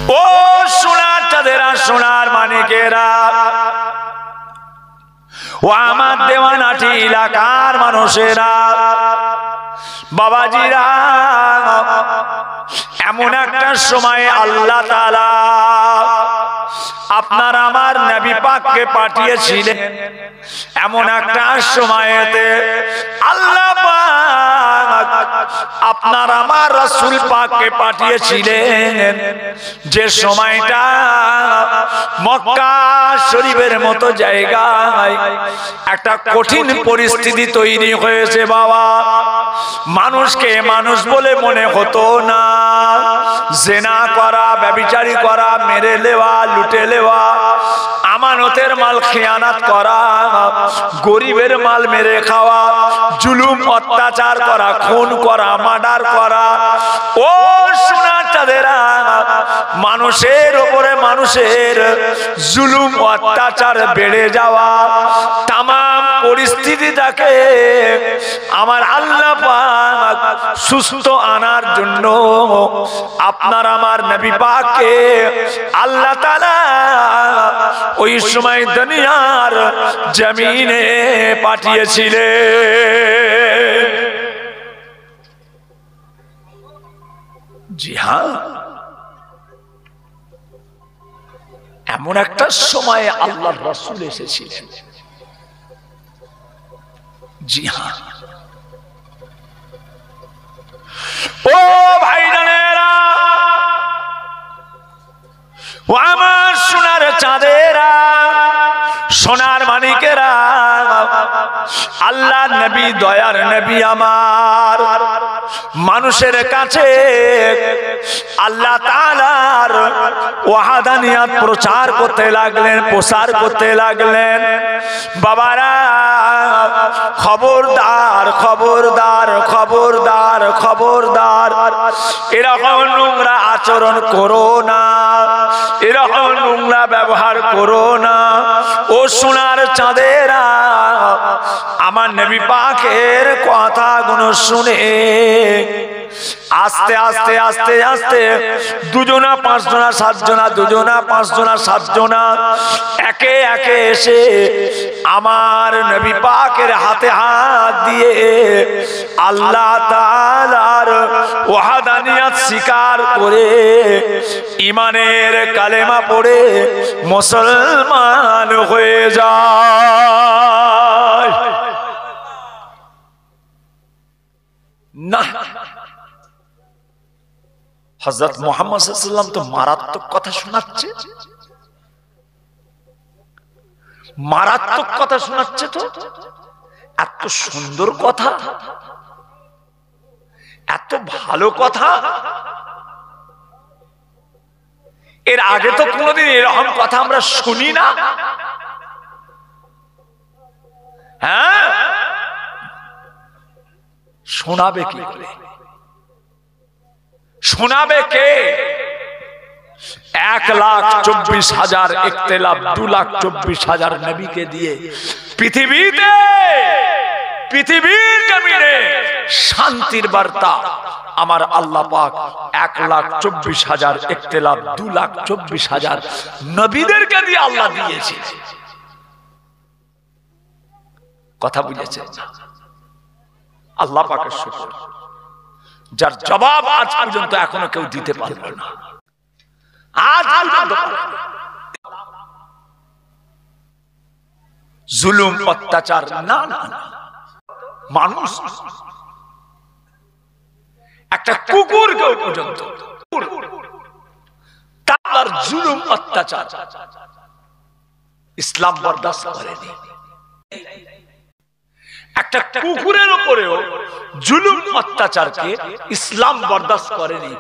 ও সোনার চাঁদেরা, সোনার মানিকেরা, ও আমার দেওয়ানাটি এলাকার মানুষেরা, বাবাজিরা, এমন একটা সময় আল্লাহ তাআলা আপনার আমার নবী পাককে পাঠিয়েছিলেন। এমন একটা সময়েতে আল্লাহ পাক আপনার আমার রাসূল পাককে পাঠিয়েছিলেন, যে সময়টা মক্কা শরীফের মতো জায়গায় একটা কঠিন পরিস্থিতি তৈরি হয়েছে। বাবা, মানুষকে মানুষ বলে মনে হতো না। জেনা করা, ব্যভিচারী করা, মেরে নেওয়া, লুটে নেওয়া, আমানতের মাল খেয়ানাত করা, গরিবের মাল মেরে খাওয়া, জুলুম অত্যাচার করা, খুন করা, মার্ডার করা, ও সোনার চাঁদেরা, মানুষের উপরে মানুষের জুলুম অত্যাচার বেড়ে যাওয়া, তাম পরিস্থিতিটাকে আমার আল্লাহ পাক সুস্থ আনার জন্য আপনার আমার নবী পাককে আল্লাহ তাআলা ওই সময় দুনিয়ার জমিনে পাঠিয়েছিলেন। জি হ্যাঁ, এমন একটা সময়ে আল্লাহর রাসূল এসেছিলেন। জি হ্যাঁ, ও ভাইজানেরা, ও আমার সোনার চাঁদেরা, সোনার মানিকেরা, আল্লাহর নবী, দয়ার নবী আমার মানুষের কাছে আল্লাহ তাআলার ওয়াহদানিয়ত প্রচার করতে লাগলেন, প্রসার করতে লাগলেন। বাবারা, খবরদার খবরদার খবরদার খবরদার, এরকম নোংরা আচরণ করো না, এরকম নোংরা ব্যবহার করো না। ও সোনার চাঁদেরা, আমার নবী পাকের কথাগুলো শুনে আস্তে আস্তে আস্তে আস্তে দুজনা পাঁচজনা সাতজনা, দুজনা পাঁচজনা সাতজনা একে একে এসে আমার নবী পাকের হাতে হাত দিয়ে আল্লাহ তাআলার ওয়াহদানিয়ত স্বীকার করে ঈমানের কালেমা পড়ে মুসলমান হয়ে যায়। না, হযরত মুহাম্মদ সাল্লাল্লাহু আলাইহি ওয়াসাল্লাম তো মারাত্মক কথা শোনাচ্ছে, মারাত্মক কথা শোনাচ্ছে। তো এত সুন্দর কথা, এত ভালো কথা, এর আগে তো কোনোদিন এরকম কথা আমরা শুনি না। হ্যাঁ, শোনাবে কি করে? শোনাবে কে? 1,24,000 ইখতিলাফ, 2,24,000 নবীকে দিয়ে পৃথিবীতে, পৃথিবীর জমিনে শান্তির বার্তা আমার আল্লাহ পাক 1,24,000 ইখতিলাফ, 2,24,000 নবীদেরকে দিয়ে আল্লাহ দিয়েছে। কথা বুঝেছেন? আল্লাহ পাকের শুকর, যার জবাব আজ পর্যন্ত এখনো কেউ দিতে পারলো না। আজ পর্যন্ত জুলুম অত্যাচার না না না, মানুষ একটা কুকুরকে পর্যন্ত তার জুলুম অত্যাচার ইসলাম বরদাস্ত করেনি। একটা কুকুরের উপরেও জুলুম অত্যাচারকে ইসলাম বরদাস্ত করেনি।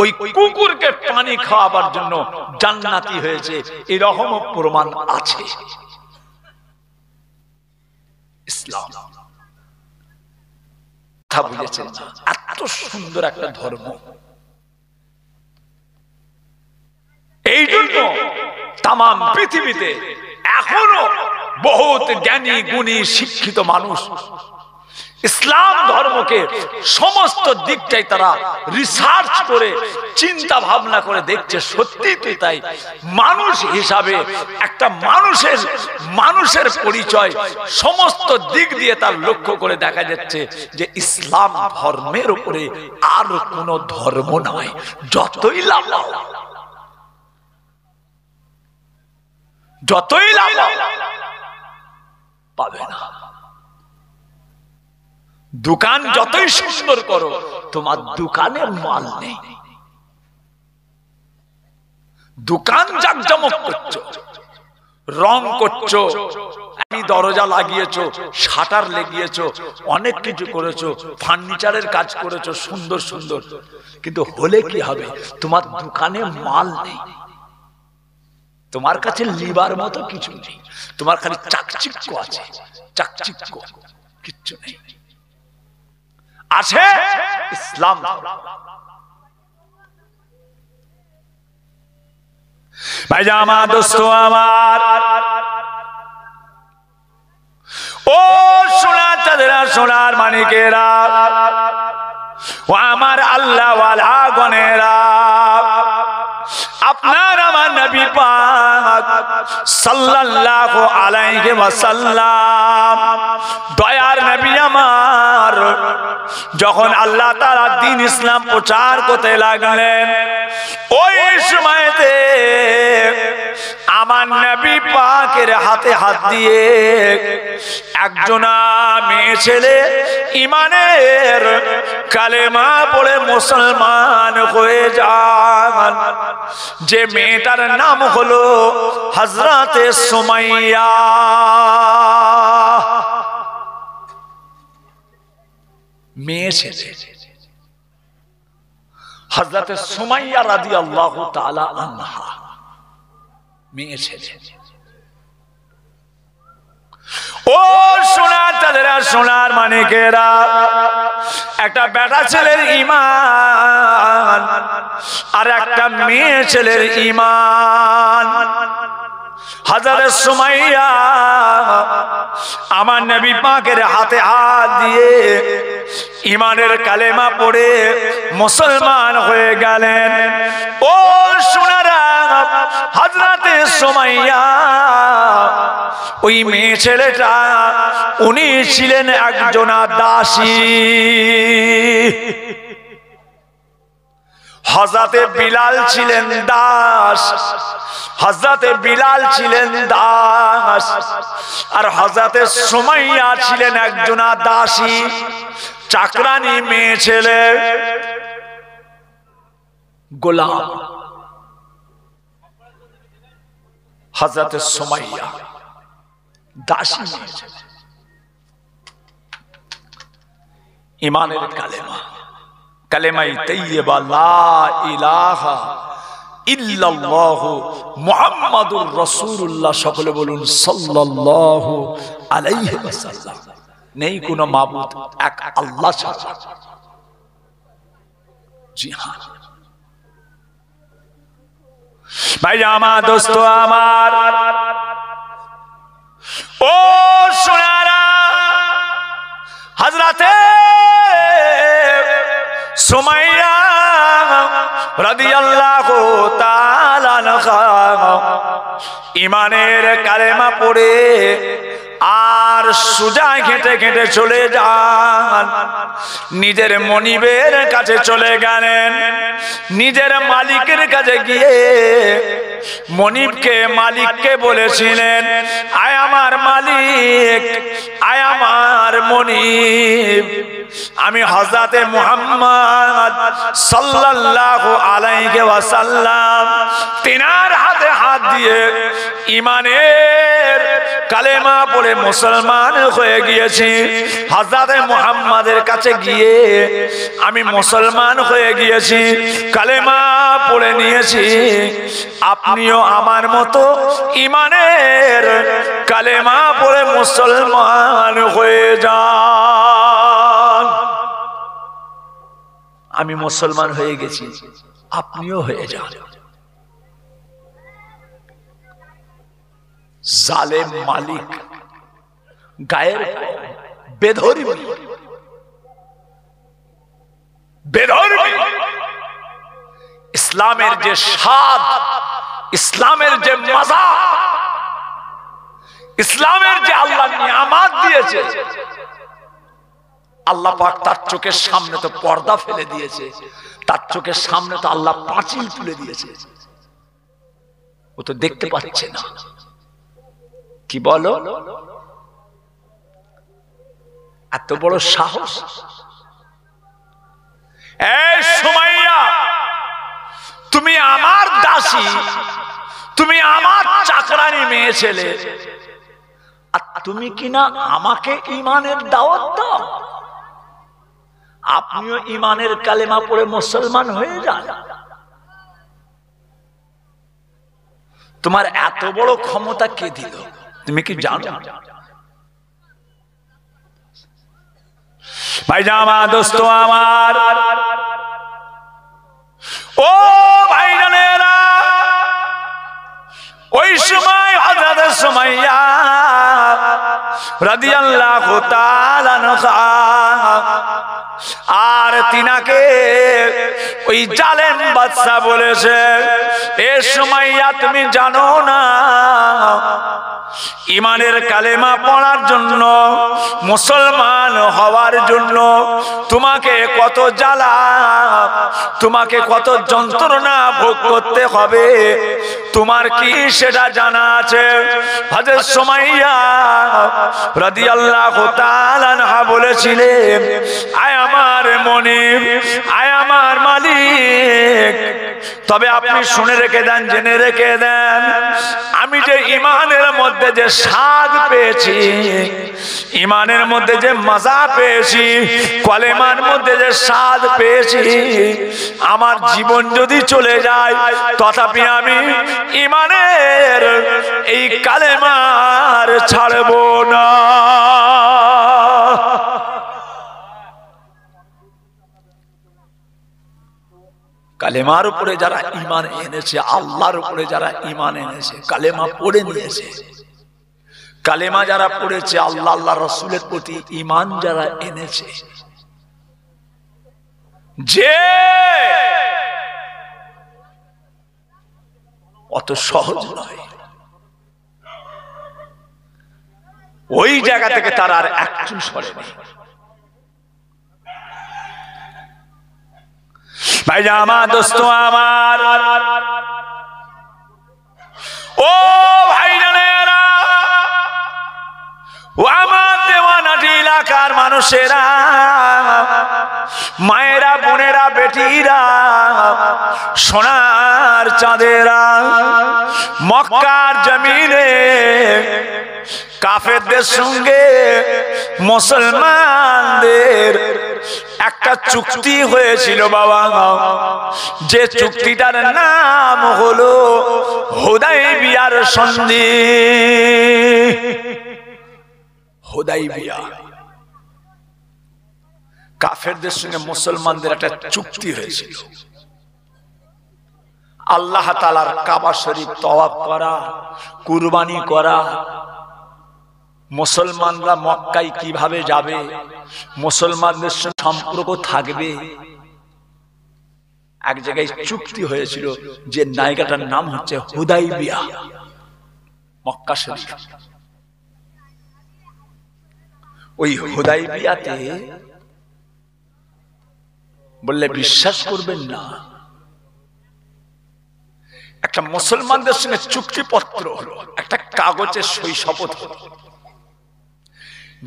ওই কুকুরকে পানি খাওয়াবার জন্য জান্নাতি হয়েছে, এরকম প্রমাণ আছে। ইসলাম, কথা বুঝেছেন? এত সুন্দর একটা ধর্ম। এই জন্য তাম পৃথিবীতে এখনো বহুত জ্ঞানী গুণী শিক্ষিত মানুষ ইসলাম ধর্মকে সমস্ত দিকটাই তারা রিসার্চ করে চিন্তা ভাবনা করে দেখছে, সত্যি তো তাই। মানুষ হিসাবে একটা মানুষের পরিচয় সমস্ত দিক দিয়ে তার লক্ষ্য করে দেখা যাচ্ছে যে ইসলাম ধর্মের উপরে আর কোনো ধর্ম নয়। যতই লাভ পাবে না। দোকান যতই সুন্দর করো, তোমার দোকানে মাল নেই। দোকান জাকজমক করছো, রং করছো, আমি দরজা লাগিয়েছো, শাটার লাগিয়েছো, অনেক কিছু করেছো, ফার্নিচারের কাজ করেছো সুন্দর সুন্দর, কিন্তু হলে কি হবে? তোমার দোকানে মাল নেই, তোমার কাছে লিবার মতো কিছু নেই, তোমার খালি চাকচিক্য আছে, চাকচিক্য, কিচ্ছু নেই। আছে ইসলাম। ভাইজান আমার, দোস্ত আমার, ও সোনার চাঁদেরা, সোনার মানিকেরা, ও আমার আল্লাহ ওয়ালা গণেরা, আপনার আমার নবী পাক সাল্লাল্লাহু আলাইহি ওয়াসাল্লাম, দয়ার নবী আমার, যখন আল্লাহ তাআলা দ্বীন ইসলাম প্রচার করতে লাগলেন, ওই সময়তে আমার নবী পাকের হাতে হাত দিয়ে একজনা মেয়ে ছেলে ঈমানের কালেমা পড়ে মুসলমান হয়ে যান। যে মেয়েটার নাম হলো হযরতে সুমাইয়া। মেয়ে ছেলে হযরতে সুমাইয়া রাদিয়াল্লাহু তাআলা আনহা, মেয়ে ছেলে। ও সোনার চাঁদেরা, সোনার মানিকেরা, একটা বেটা ছেলের ঈমান আর একটা মেয়ে ছেলের ঈমান। হযরত সুমাইয়া আমার নবী পাকের হাতে হাত দিয়ে ঈমানের কালেমা পড়ে মুসলমান হয়ে গেলেন। ও সোনারা, হযরতে সুমাইয়া, ওই মেয়ে ছেলেটা, উনি ছিলেন একজনা দাসী। হযরতে বিলাল ছিলেন দাস, হযরতে বিলাল ছিলেন দাস, আর হযরতে সুমাইয়া ছিলেন একজনা দাসী, চাকরানি মেয়ে ছেলে, গোলাম। হযরতে সুমাইয়া দাসী মেয়ে ছেলে, ঈমানের কালেমা, কালেমায়ে তাইয়্যিবা লা ইলাহা ইল্লাল্লাহু মুহাম্মাদুর রাসূলুল্লাহ, সকলে বলুন সাল্লাল্লাহু আলাইহি ওয়াসাল্লাম। নেই কোনো মাবুদ এক আল্লাহ ছাড়া। জি হ্যাঁ ভাই আমার, দোস্ত আমার, ও সোনারা, হযরতে সুমাইয়া রাদিয়াল্লাহু তাআলা আনহা ঈমানের কালেমা পড়ে আর সোজা ঘেঁটে ঘেঁটে চলে যান, নিজের মনিবের কাছে চলে গেলেন। নিজের মালিকের কাছে গিয়ে মনিবকে, মালিককে বলেছিলেন, আয় আমার মালিক, আয় আমার মনিব, আমি হযরতে মুহাম্মদ সাল্লাল্লাহু আলাইহি ওয়াসাল্লাম তিনার হাতে হাত দিয়ে ঈমানের কালেমা পড়ে মুসলমান হয়ে গিয়েছি। হযরতে মুহাম্মাদের কাছে গিয়ে আমি মুসলমান হয়ে গিয়েছি, কালেমা পড়ে নিয়েছি। আপনিও আমার মতো ঈমানের কালেমা পড়ে মুসলমান হয়ে যান। আমি মুসলমান হয়ে গেছি, আপনিও হয়ে যান। জালেম মালিক, গায়ের বেধর্মী বেধর্মী। ইসলামের যে স্বাদ, ইসলামের যে মজা, ইসলামের যে আল্লাহ নিয়ামত দিয়েছে, আল্লাহ পাক তার চোখের সামনে তো পর্দা ফেলে দিয়েছে, তার চোখের সামনে তো আল্লাহ পাঁচিল তুলে দিয়েছে, ও তো দেখতে পাচ্ছে না। কি বলো, এত বড় সাহস! এই সুমাইয়া, তুমি আমার দাসী, তুমি আমার চাকরানি মেয়ে ছেলে, আর তুমি কিনা আমাকে ঈমানের দাওয়াত দাও? আপনিও ঈমানের কালেমা পড়ে মুসলমান হয়ে যান। তোমার এত বড় ক্ষমতা কে দিল তুমি কি জানো? ভাইজামা দোস্ত আমার, ও ভাইজানেরা, ওই সময় হযরত সুমাইয়া রাদিয়াল্লাহু তাআলা আনহা আর তিনাকে ওই জালেম বাদশা বলেছে, এ সুমাইয়া তুমি জানো না ঈমানের কালেমা পড়ার জন্য, মুসলমান হওয়ার জন্য তোমাকে কত জ্বালা, তোমাকে কত যন্ত্রণা ভোগ করতে হবে, তোমার কি সেটা জানা আছে? হযরত সুমাইয়া রাদিয়াল্লাহু তাআলা আনহা বলেছিলেন, আয় আমার মনিব, আয় আমার মালিক, তবে আপনি শুনে রেখে দেন, জেনে রেখে দেন, আমি যে ঈমানের মধ্যে যে স্বাদ পেয়েছি, ঈমানের মধ্যে যে মজা পেয়েছি, কলেমার মধ্যে যে স্বাদ পেয়েছি, আমার জীবন যদি চলে যায় তথাপি আমি ঈমানের এই কালেমার ছাড়ব না। কালেমার উপরে যারা ঈমান এনেছে, আল্লাহর উপরে যারা ঈমান এনেছে, কালেমা পড়ে নিয়েছে, কালেমা যারা পড়েছে, আল্লাহ আল্লাহ রাসূলের প্রতি ঈমান যারা এনেছে, যে অত সহজ নয়, ওই জায়গা থেকে তারা আর একটু সরেনি। ভাইজামা দোস্ত আমার, ও ভাইজানেরা, ও আমার দেওয়ানাটি এলাকার মানুষেরা, মায়েরা, বোনেরা, বেটিরা, সোনার চাঁদেরা, মক্কার জমিনে কাফেরদের সঙ্গে মুসলমানদের একটা চুক্তি হয়েছিল বাবা, যে চুক্তিটার নাম হলো হুদাইবিয়ার সন্ধি। হুদাইবিয়া, কাফেরদের সঙ্গে মুসলমানদের একটা চুক্তি হয়েছিল, আল্লাহ তাআলার কাবা শরীফ তওয়াফ করা, কুরবানি করা, মুসলমানরা মক্কায় কিভাবে যাবে, মুসলমানদের সঙ্গে সম্পর্ক থাকবে, এক জায়গায় চুক্তি হয়েছিল, যে জায়গাটার নাম হচ্ছে হুদাইবিয়া, মক্কা শরীফ। ওই হুদাইবিয়াতে বললে বিশ্বাস করবেন না, একটা মুসলমানদের সঙ্গে চুক্তিপত্র হলো, একটা কাগজের সই শপথ হলো।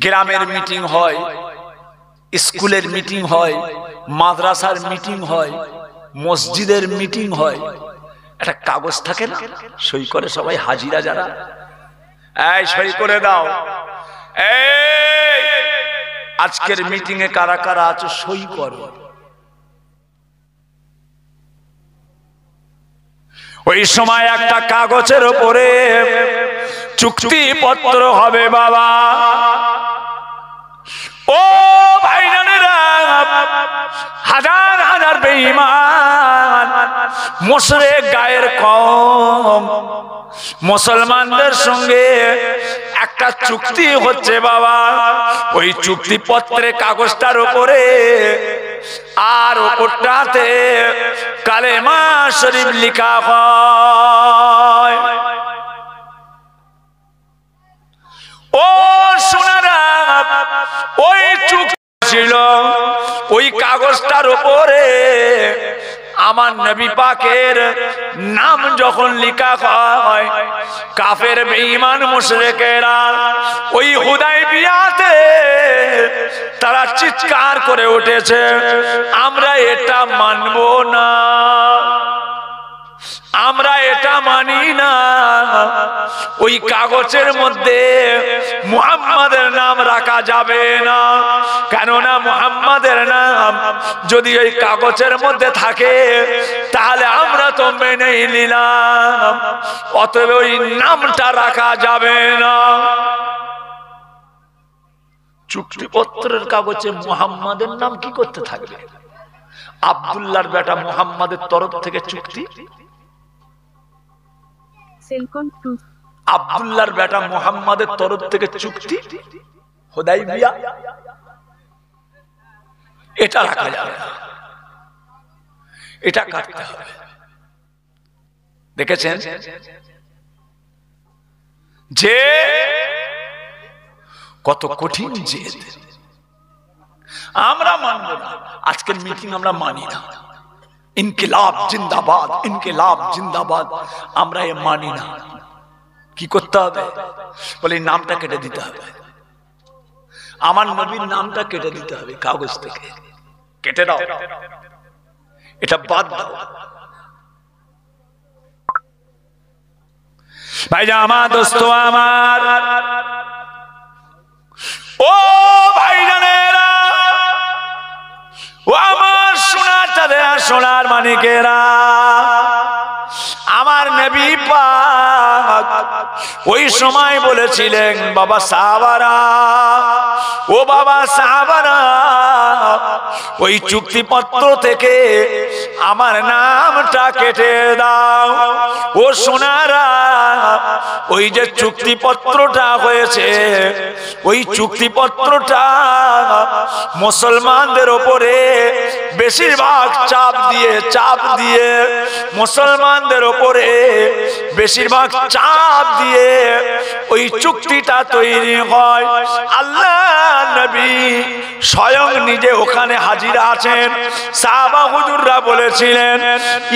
গ্রামের মিটিং হয়, স্কুলের মিটিং হয়, মাদ্রাসার মিটিং হয়, মসজিদের মিটিং হয়, একটা কাগজ থাকে না, সই করে সবাই হাজিরা যারা, এই সই করে দাও, এই আজকের মিটিং এ কারা কারা আছো সই করো। ওই সময় একটা কাগজের উপরে চুক্তিপত্র হবে বাবা। ও ভাইজানেরা, হাজার হাজার বেঈমান মুশরিক গায়ের কওম মুসলমানদের সঙ্গে একটা চুক্তি হচ্ছে বাবা। ওই চুক্তিপত্রের কাগজটার উপরে আর ওপরটাতে কালেমা শরীফ লেখা হয়। ও সোনারা, ওই চুক্তি ছিল, ওই কাগজটার উপরে আমার নবী পাকের নাম যখন লেখা হয়, কাফের বেঈমান মুশরিকেরা ওই হুদায়বিয়াতে তারা চিৎকার করে উঠেছে, আমরা এটা মানব না, আমরা এটা মানি না। ওই কাগজের মধ্যে মুহাম্মাদের নাম রাখা যাবে না, কেননা মুহাম্মাদের নাম যদি ওই কাগজের মধ্যে থাকে তাহলে আমরা তো মেনে নিলাম, অতএব ওই নামটা রাখা যাবে না। চুক্তিপত্রের কাগজে মুহাম্মাদের নাম কি করতে থাকবে? আব্দুল্লাহর বেটা মুহাম্মাদের তরফ থেকে চুক্তি, আব্দুল্লাহর বেটা মুহাম্মাদের তরফ থেকে চুক্তি, হুদায়বিয়া, এটা রাখা যাবে না, এটা কাটতে হবে। দেখেছেন যে কত কঠিন জেদ। আমরা মানব না, আজকের মিটিং আমরা মানি না, ইনকিলাব জিন্দাবাদ, ইনকিলাব জিন্দাবাদ, আমরা এ মানি না। কি করতে হবে? বলে নামটা কেটে দিতে হবে, আমার নবীর নামটা কেটে দিতে হবে, কাগজ থেকে কেটে দাও, এটা বাদ দাও। ভাইজান আমার, দোস্ত আমার, ও ভাইজানেরা, ও আমার সোনার চাঁদেরা, সোনার মানিকেরা, আমার নবী পাক ওই সময় বলেছিলেন, বাবা সাহাবারা, ও বাবা সাহাবারা, ওই চুক্তিপত্র থেকে আমার নামটা কেটে দাও। ও সোনারা, ওই যে চুক্তিপত্রটা হয়েছে, ওই চুক্তিপত্রটা মুসলমানদের ওপরে বেশিরভাগ চাপ দিয়ে মুসলমানদের ওপরে বেশিরভাগ চাপ দিয়ে ওই চুক্তিটা তৈরি হয়। আল্লাহ নবী স্বয়ং নিজে ওখানে হাজির আছেন। সাহাবা হুজুররা বলেছিলেন,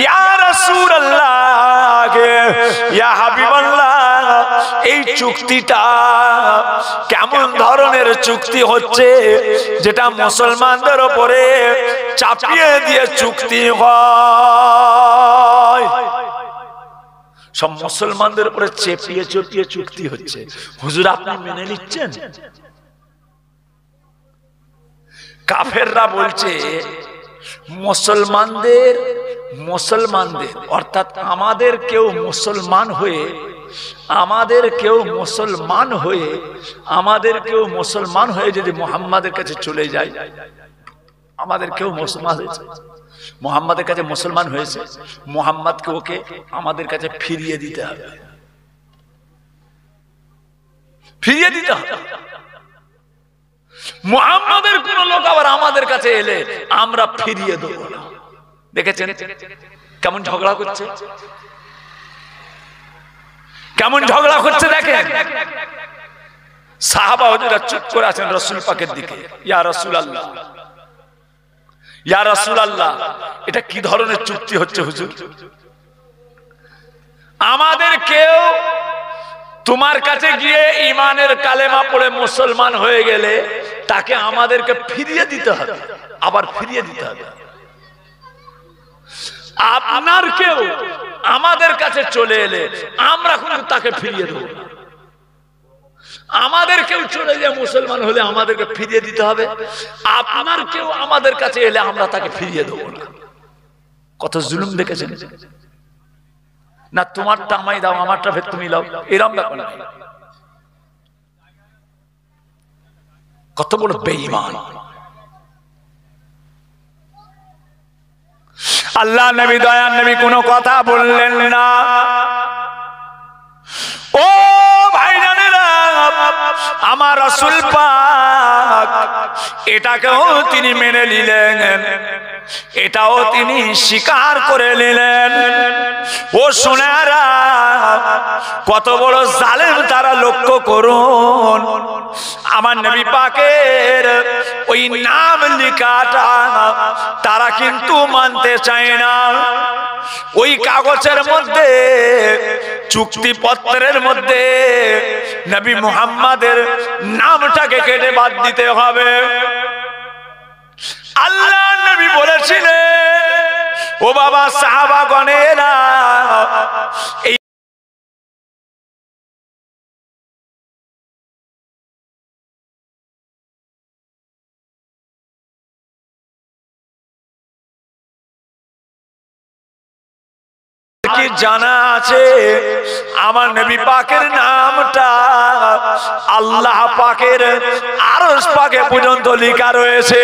ইয়া রাসূলুল্লাহ, ইয়া হাবিবাল্লাহ, এই চুক্তিটা কেমন ধরনের চুক্তি হচ্ছে যেটা মুসলমানদের উপরে চাপিয়ে দিয়ে চুক্তি হয়? সব মুসলমানদের উপরে চেপিয়ে চেপিয়ে চুক্তি হচ্ছে। হুজুর আপনি মেনে নিচ্ছেন? কাফেররা বলছে মুসলমানদের অর্থাৎ আমাদের কেউ মুসলমান হয়ে যদি মুহাম্মাদের কাছে চলে যায়, আমাদের কেউ মুসলমান হয়েছে, মুহাম্মাদের কাছে মুসলমান হয়েছে, মুহাম্মাদকে ওকে আমাদের কাছে ফিরিয়ে দিতে হবে, ফিরিয়ে দিতে হবে। মুহাম্মাদের কোন লোক আবার আমাদের কাছে এলে আমরা ফিরিয়ে দেবো না। দেখেছেন কেমন ঝগড়া করছে, কেমন ঝগড়া করছে দেখেন। সাহাবা হুজুরা চুপ করে আছেন রাসূল পাকের দিকে, ইয়া রাসূলুল্লাহ, ইয়া রাসূলুল্লাহ, এটা কি ধরনের চুক্তি হচ্ছে হুজুর? আমাদের কেউ তোমার কাছে গিয়ে ঈমানের কালেমা পড়ে মুসলমান হয়ে গেলে তাকে আমাদেরকে ফিরিয়ে দিতে হবে, আবার ফিরিয়ে দিতে হবে। আপনার কেউ আমাদের কাছে চলে এলে আমরা কিন্তু তাকে ফিরিয়ে দেব না। আমাদের কেউ চলে গিয়ে মুসলমান হলে আমাদেরকে ফিরিয়ে দিতে হবে, আপনার কেউ আমাদের কাছে এলে আমরা তাকে ফিরিয়ে দেব না। কত জুলুম দেখেছেন না? তোমারটা আমায় দাও, আমারটা ফের তুমি দাও, এরকম ব্যাপার না। কত বড় বেঈমান! আল্লাহ নবী, দয়ার নবী কোনো কথা বললেন না। ও ভাইজানেরা, আমার রাসূল পাক এটাকেও তিনি মেনে নিলেন, এটাও তিনি স্বীকার করে নিলেন। ও সোনারা, কত বড় জালেম তারা, লক্ষ্য করুন। আমার নবী পাকের ওই নাম লেখাটা তারা কিন্তু মানতে চায় না। ওই কাগজের মধ্যে, চুক্তিপত্রের মধ্যে নবী মুহাম্মাদের নামটাকে কেটে বাদ দিতে হবে। আল্লাহ নবী বলেছিলেন, ও বাবা সাহাবাগণেরা, এই কি জানা আছে আমার নবী পাকের নামটা আল্লাহ পাকের আরশ পাকে পর্যন্ত লেখা রয়েছে।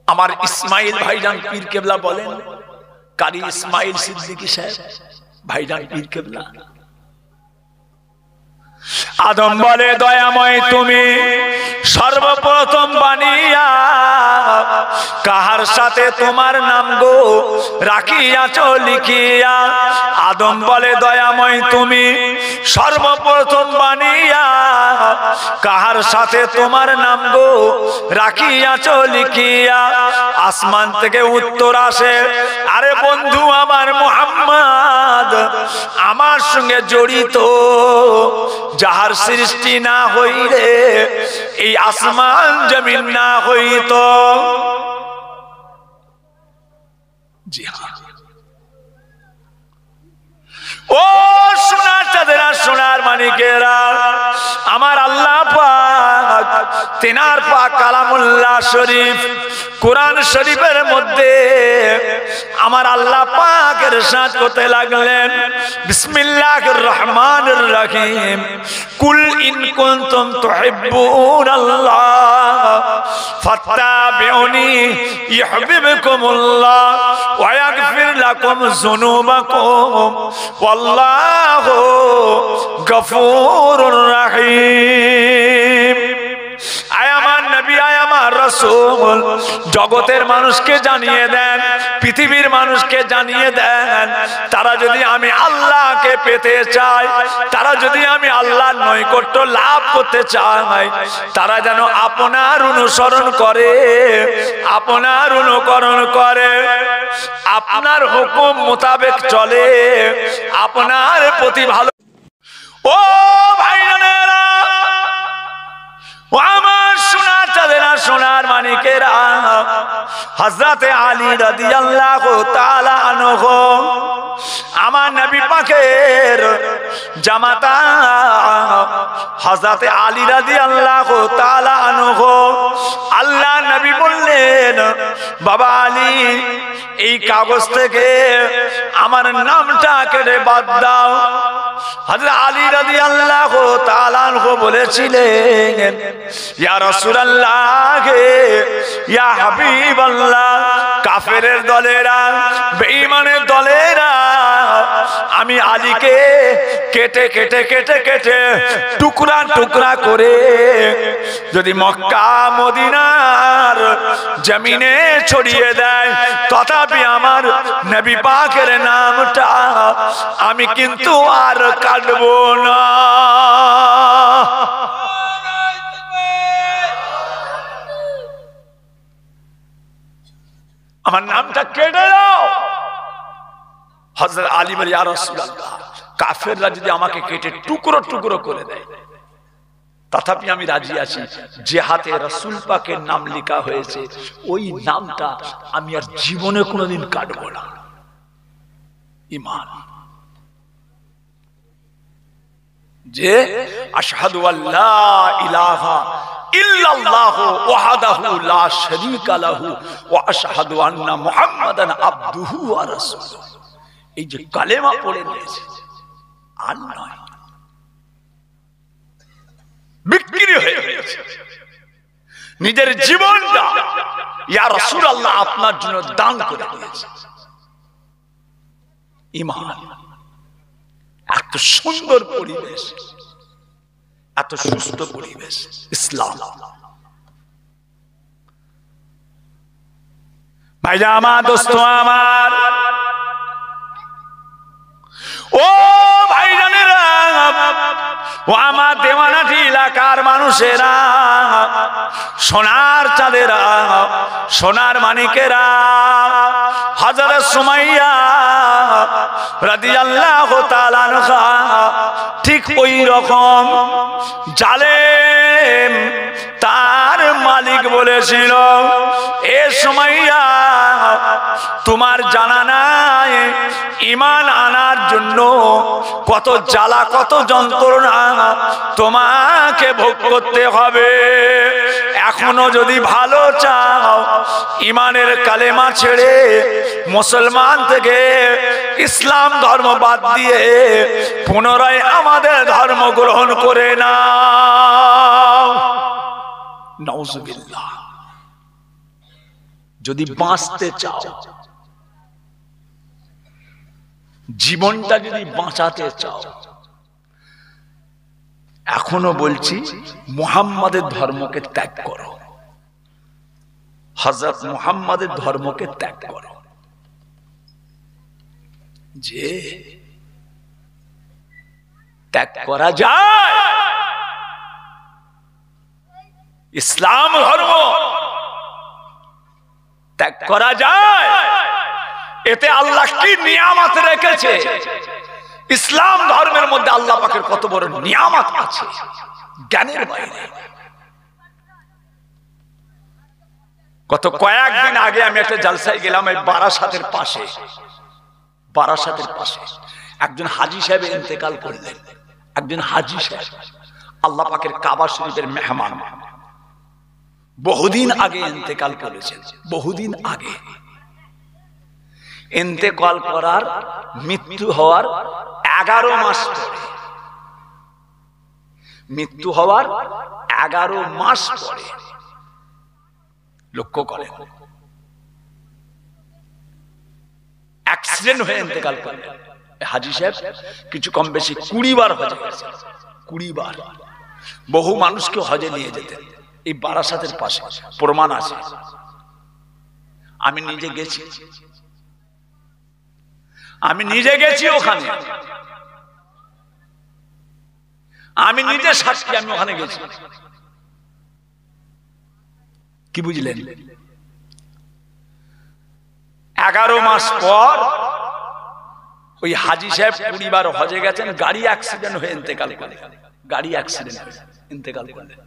আমার ইসমাইল ভাইজান পীর কেবলা বলেন, কারি ইসমাইল সিদ্দিকী সাহেব ভাইজান পীর কেবলা, আদম বলে দয়াময় তুমি সর্বপ্রথম বানিয়া কাহার সাথে তোমার নাম গো রাখিয়াছ লিখিয়া। আদম বলে দয়াময় তুমি সর্বপ্রথম বানিয়া কাহার সাথে তোমার নাম গো রাখিয়াছ লিখিয়া। আসমান থেকে উত্তর আসে, আরে বন্ধু আমার মুহাম্মদ আমার সঙ্গে জড়িত, যাহার সৃষ্টি না হইলে এই আসমান জমিন না হইত। জি হ্যাঁ, ও সোনার চাঁদেরা, সোনার মানিকেরা, আমার আল্লাহ পাক তিনার পাক কালামুল্লাহ শরীফ কোরআন শরীফের মধ্যে আমার আল্লাহ পাক ইরশাদ করতে লাগলেন, বিসমিল্লাহির রহমানির রহিম, কুল ইন কুনতুম তুহিব্বুনাল্লাহ ফাত্তাবিউনি ইউহিব্বুকুমুল্লাহ ওয়া ইয়াগফির লাকুম যুনুবাকুম ওয়াল্লাহু গফুরুর রহিম। আয় আমার নবী, আয় আমার রাসূল জগতের মানুষকে জানিয়ে দেন, পৃথিবীর মানুষকে জানিয়ে দেন, তারা যদি আমি আল্লাহকে পেতে চায়, তারা যদি আমি আল্লাহর নৈকট্য লাভ করতে চায়, তারা যেন আপনার অনুসরণ করে, আপনার অনুকরণ করে, আপনার হুকুম মোতাবেক চলে, আপনার প্রতি ভালো। ও ভাইরা, ও আমার সোনার চাঁদেরা, সোনার মানিকেরা, হযরতে আলী রাদিয়াল্লাহু তাআলা আনহু আমার নবী পাকের জামাতা হযরতে আলী রাদিয়াল্লাহু তাআলা আনহু। আল্লাহ নবী বললেন, বাবা আলী, এই কাগজ থেকে আমার নামটা কেটে বাদ দাও। হযরত আলী রাদিয়াল্লাহু তাআলা আনহু বলেছিলেন, ইয়া রাসূলুল্লাহ, ইয়া হাবিবাল্লাহ, কাফেরের দলেরা, বেঈমানের দলেরা আমি আলীকে কেটে কেটে কেটে কেটে টুকরা টুকরা করে যদি মক্কা মদিনার জমিনে ছড়িয়ে দেয়, তথাপি আমার নবী পাকের নামটা আমি কিন্তু আর কাটবো না। আমার নামটা কেটে দাও। হযরত আলী বলে, ইয়া রাসূলুল্লাহ, কাফেররা যদি আমাকে কেটে টুকরো টুকরো করে দেয়, তথাপি আমি রাজি আছি। যে হাতে রাসূল পাকের নাম লেখা হয়েছে ওই নামটা আমি আর জীবনে কোনোদিন কাটবো না। ঈমান, যে আশহাদু আল্লা ইলাহা ইল্লাল্লাহু ওয়াহদাহু লা শারীকা লাহু ওয়া আশহাদু আন্না মুহাম্মাদান আবদুহু ওয়া রাসূলুহু, এই যে কালেমা পড়ে নিয়েছে, আর নয়, বিক্রি হয়ে গেছে। নিজের জীবনটা ইয়া রাসূলুল্লাহ আপনার জন্য দান করে দিয়েছি। ঈমান, এত সুন্দর পরিবেশ, এত সুস্থ পরিবেশ ইসলাম। ভাইরা আমার, দোস্ত আমার, ও ভাইজানেরা, ও আমার দেওয়ানাটি এলাকার মানুষেরা, সোনার চাঁদেরা, সোনার মানিকেরা, হযরত সুমাইয়া রাদিয়াল্লাহু তাআলা আনহা ঠিক ওই রকম জালেম তার মালিক বলেছিল, এ সুমাইয়া, তোমার জানা নাই ঈমান আনার জন্য কত জ্বালা, কত যন্ত্রণা তোমাকে ভোগ করতে হবে। এখনো যদি ভালো চাও, ঈমানের কালেমা ছেড়ে মুসলমান থেকে ইসলাম ধর্ম বাদ দিয়ে পুনরায় আমাদের ধর্ম গ্রহণ করে নাও। নাউজুবিল্লাহ। যদি বাঁচতে চাও, জীবনটা যদি বাঁচাতে চাও, এখনো বলছি মুহাম্মাদের ধর্মকে ত্যাগ করো, হযরত মুহাম্মাদের ধর্মকে ত্যাগ করো। যে ত্যাগ করা যায়, ইসলাম ধর্ম ত্যাগ করা যায়, এতে আল্লাহ কি নিয়ামত রেখেছে। ইসলাম ধর্মের মধ্যে আল্লাহ পাকের কত বড় নিয়ামত আছে, জ্ঞানের বাইরে। গত কয়েকদিন আগে আমি একটা জালসায় গেলাম, এই বারাসাতের পাশে একজন হাজী সাহেব ইন্তেকাল করলেন। একজন হাজী সাহেব, আল্লাহ পাকের কাবা শরীফের মেহমান, বহুদিন আগে ইন্তেকাল করেছেন। বহুদিন আগে ইন্তেকাল করার, মৃত্যু হওয়ার 11 মাস পরে, মৃত্যু হওয়ার 11 মাস পরে, লক্ষ্য করেন, অ্যাক্সিডেন্ট হয়ে ইন্তেকাল করলেন। হাজী সাহেব কিছু কম বেশি 20 বার হজে গেছেন, 20 বার। বহু মানুষকে হজে নিয়ে যেতেন। এই বারাসাতের পাশে প্রমাণ আছে, আমি নিজে গেছি, ওখানে, আমি নিজে সাক্ষী, আমি ওখানে গেছি। কি বুঝলেন? 11 মাস পর ওই হাজী সাহেব 20 বার হজে গেছেন, গাড়ি অ্যাক্সিডেন্ট হয়ে ইন্তেকাল করলেন। গাড়ি অ্যাক্সিডেন্ট হয়ে ইন্তেকাল করলেন।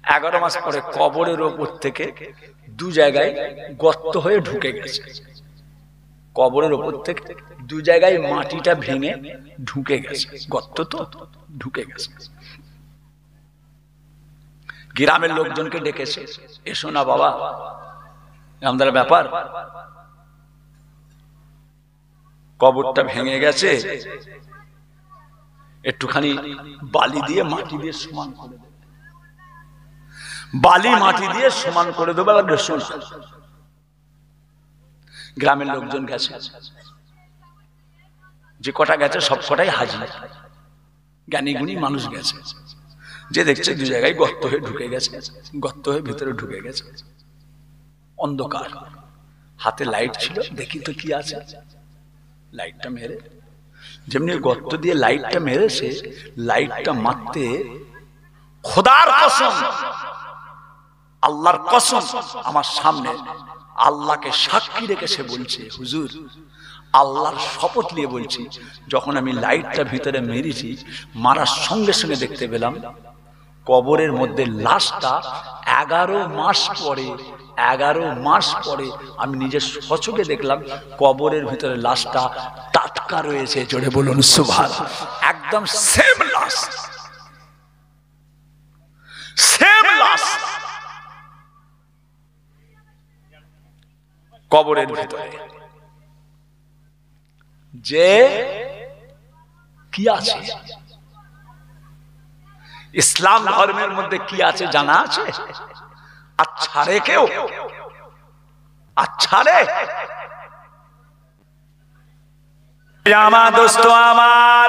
11 মাস পরে কবরের ওপর থেকে 2 জায়গায় গর্ত হয়ে ঢুকে গেছে। কবরের ওপর থেকে 2 জায়গায় মাটিটা ভেঙে ঢুকে গেছে, গর্ত তো ঢুকে গেছে। গ্রামের লোকজনকে ডেকেছে, এসো না বাবা, আমাদের ব্যাপার, কবরটা ভেঙে গেছে, একটুখানি বালি দিয়ে মাটি দিয়ে সমান করে দেবে, বালি মাটি দিয়ে সমান করে দেবে। গ্রামের লোকজন গেছে, যে কটা গেছে সব কটাই হাজী, জ্ঞানী গুণী মানুষ গেছে। যে দেখছে 2 জায়গায় গর্ত হয়ে ঢুকে গেছে, গর্ত হয়ে ভিতরে ঢুকে গেছে, অন্ধকার, হাতে লাইট ছিল, দেখি তো কি আছে। লাইটটা মেরে, যেমনি গর্ত দিয়ে লাইটটা মেরেছে, লাইটটা মারতে খোদার কসম, আল্লাহর কসম, আমার সামনে আল্লাহকে সাক্ষী রেখে সে বলছে, হুজুর, আল্লাহর শপথ নিয়ে বলছি, যখন আমি লাইটটা ভিতরে মেরেছি, মারার সঙ্গে সঙ্গে দেখতে পেলাম কবরের মধ্যে লাশটা 11 মাস পরে, 11 মাস পরে আমি নিজের সচক্ষে দেখলাম কবরের ভিতরে লাশটা টাটকা রয়েছে। জোরে বলুন সুবহানাল্লাহ। একদম সেম লাশ, সেম লাশ কবরের ভিতরে। যে কি আছে ইসলাম ধর্মের মধ্যে, কি আছে জানা আছে? আচ্ছা রে কেউ, আচ্ছা রে আমার দোস্ত আমার,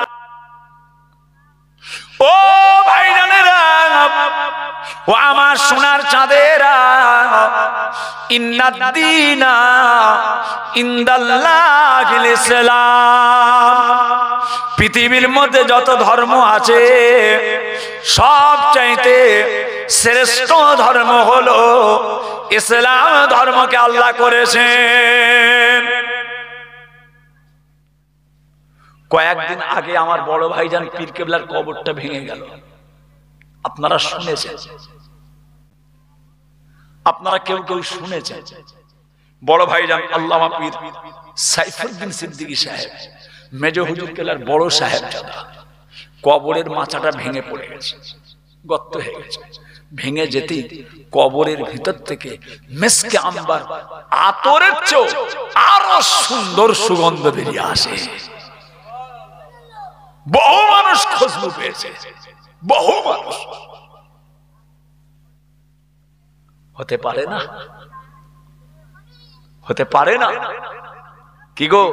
ও ভাইজানেরা, ও আমার সোনার চাঁদেরা, ইন্নাদ্দীনা ইনদাল্লাহিল ইসলাম। পৃথিবীর মধ্যে যত ধর্ম আছে সবচাইতে শ্রেষ্ঠ ধর্ম হলো ইসলাম ধর্মকে আল্লাহ করেছেন। কয়েকদিন আগে আমার বড় ভাইজান পীর কেবলার কবরটা ভেঙে গেল, আপনারা শুনেছেন, আপনারা কেউ কেউ শুনেছেন। বড় ভাইজান আল্লামা পীর সাইফুদ্দিন সিদ্দিকী সাহেব, মেজো হুজুর কেবলার বড় সাহেব জাদা, কবরের মাচাটা ভেঙে পড়ে গেছে, গর্ত হয়ে গেছে। ভেঙে যেতেই কবরের ভিতর থেকে মেসকে আম্বার আতরের চেয়েও আরো সুন্দর সুগন্ধ বেরিয়ে আসে। বহু মানুষ খুশবু পেয়েছে, বহু মানুষ। হতে পারে না, হতে পারে না কি গো?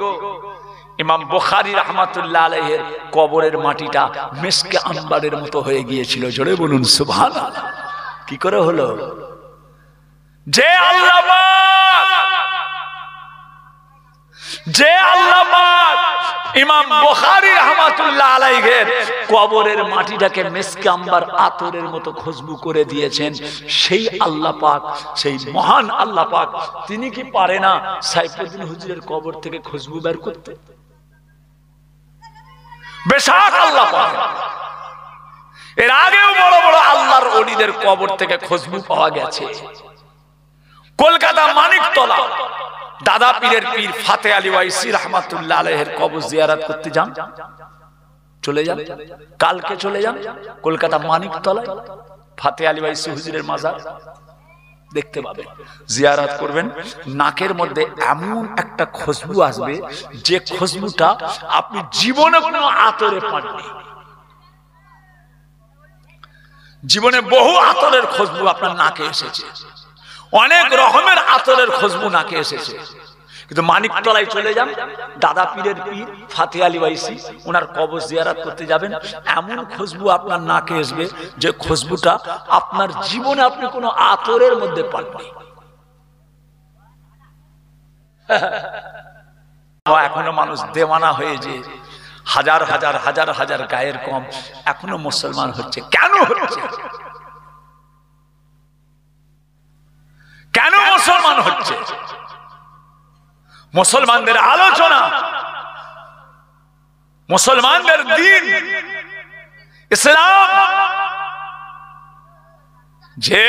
ইমাম বুখারী রাহমাতুল্লাহ আলাইহির কবরের মাটিটা মিশকে আম্বারের মতো হয়ে গিয়েছিল। জোরে বলুন সুবহানাল্লাহ। কি করে হলো? যে আল্লাহ পাক, যে আল্লাহ পাক ইমাম বুখারী রাহমাতুল্লাহ আলাইহির কবরের মাটিটাকে মিশকে আম্বার আতরের মতো খুশবু করে দিয়েছেন, সেই আল্লাহ পাক, সেই মহান আল্লাহ পাক, তিনি কি পারে না সাইফুদ্দিন হুজুরের কবর থেকে খুশবু বের করতে? বেশক আল্লাহ পাক। এর আগেও বড় বড় আল্লাহর ওলিদের কবর থেকে খুশবু পাওয়া গেছে। কলকাতা মানিকতলা দাদা পীরের পীর ফাতে আলী ওয়াইসি রাহমাতুল্লাহ আলাইহির কবর জিয়ারত করতে যান, চলে যান, কালকে চলে যান কলকাতা মানিকতলায় ফাতে আলী ওয়াইসি হুজুরের মাজার দেখতে পাবেন, জিয়ারত করবেন। নাকের মধ্যে এমন একটা খুশবু আসবে যে খুশবুটা আপনি জীবনে কোনো আতরে পাননি। জীবনে বহু আতরের খুশবু আপনার নাকে এসেছে, অনেক রকমের আতরের খুশবু নাকে এসেছে, কিন্তু মানিকতলায় চলে যান, দাদা পীরের পীর ফাতে আলী ওয়াইসি ওনার কবর জিয়ারত করতে যাবেন, এমন খুশবু আপনার নাকে আসবে যে খুশবুটা আপনার জীবনে আপনি কোনো আতরের মধ্যে পাননি। এখনো মানুষ দেওয়ানা হয়ে যে হাজার হাজার হাজার হাজার গায়ের কম এখনো মুসলমান হচ্ছে। কেন হচ্ছে? কেন মুসলমান হচ্ছে? মুসলমানদের আলোচনা, মুসলমানদের দিন ইসলাম যে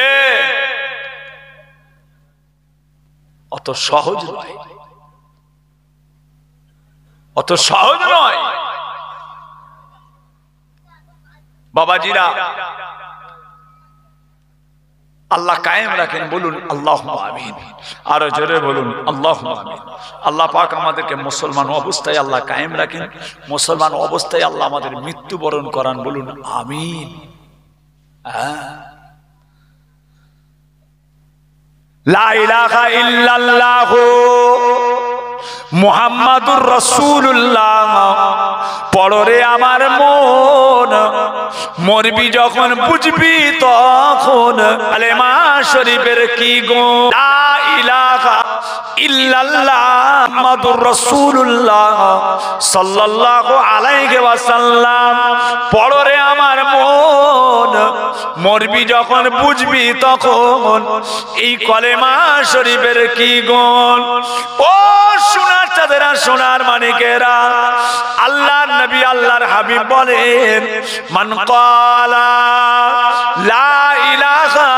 অত সহজ নয়, অত সহজ নয়। বাবাজিরা আল্লাহ কায়েম রাখেন, বলুন আল্লাহুম্মা আমিন। আরো জোরে বলুন আল্লাহুম্মা আমিন। আল্লাহ পাক আমাদেরকে মুসলমান অবস্থায় আল্লাহ কায়েম রাখেন, মুসলমান অবস্থায় আল্লাহ আমাদের মৃত্যুবরণ করান, বলুন আমিন। লা ইলাহা ইল্লাল্লাহ মুহাম্মাদুর রাসূলুল্লাহ। পড়ো রে আমার মন, মরবি যখন বুঝবি তখন কালেমা শরীফের কি গুণ। লা ইলাহা ইল্লাল্লাহ মুহাম্মাদুর রাসূলুল্লাহ সাল্লাল্লাহু আলাইহি ওয়াসাল্লাম। পড়ো রে আমার মন, মরবি যখন বুঝবি তখন এই কালেমা শরীফের কি গুণ। ও সোনার চাঁদেরা, সোনার মানিকেরা, আল্লাহর নবী আল্লাহর হাবিব বলেন, মান ক্বালা লা ইলাহা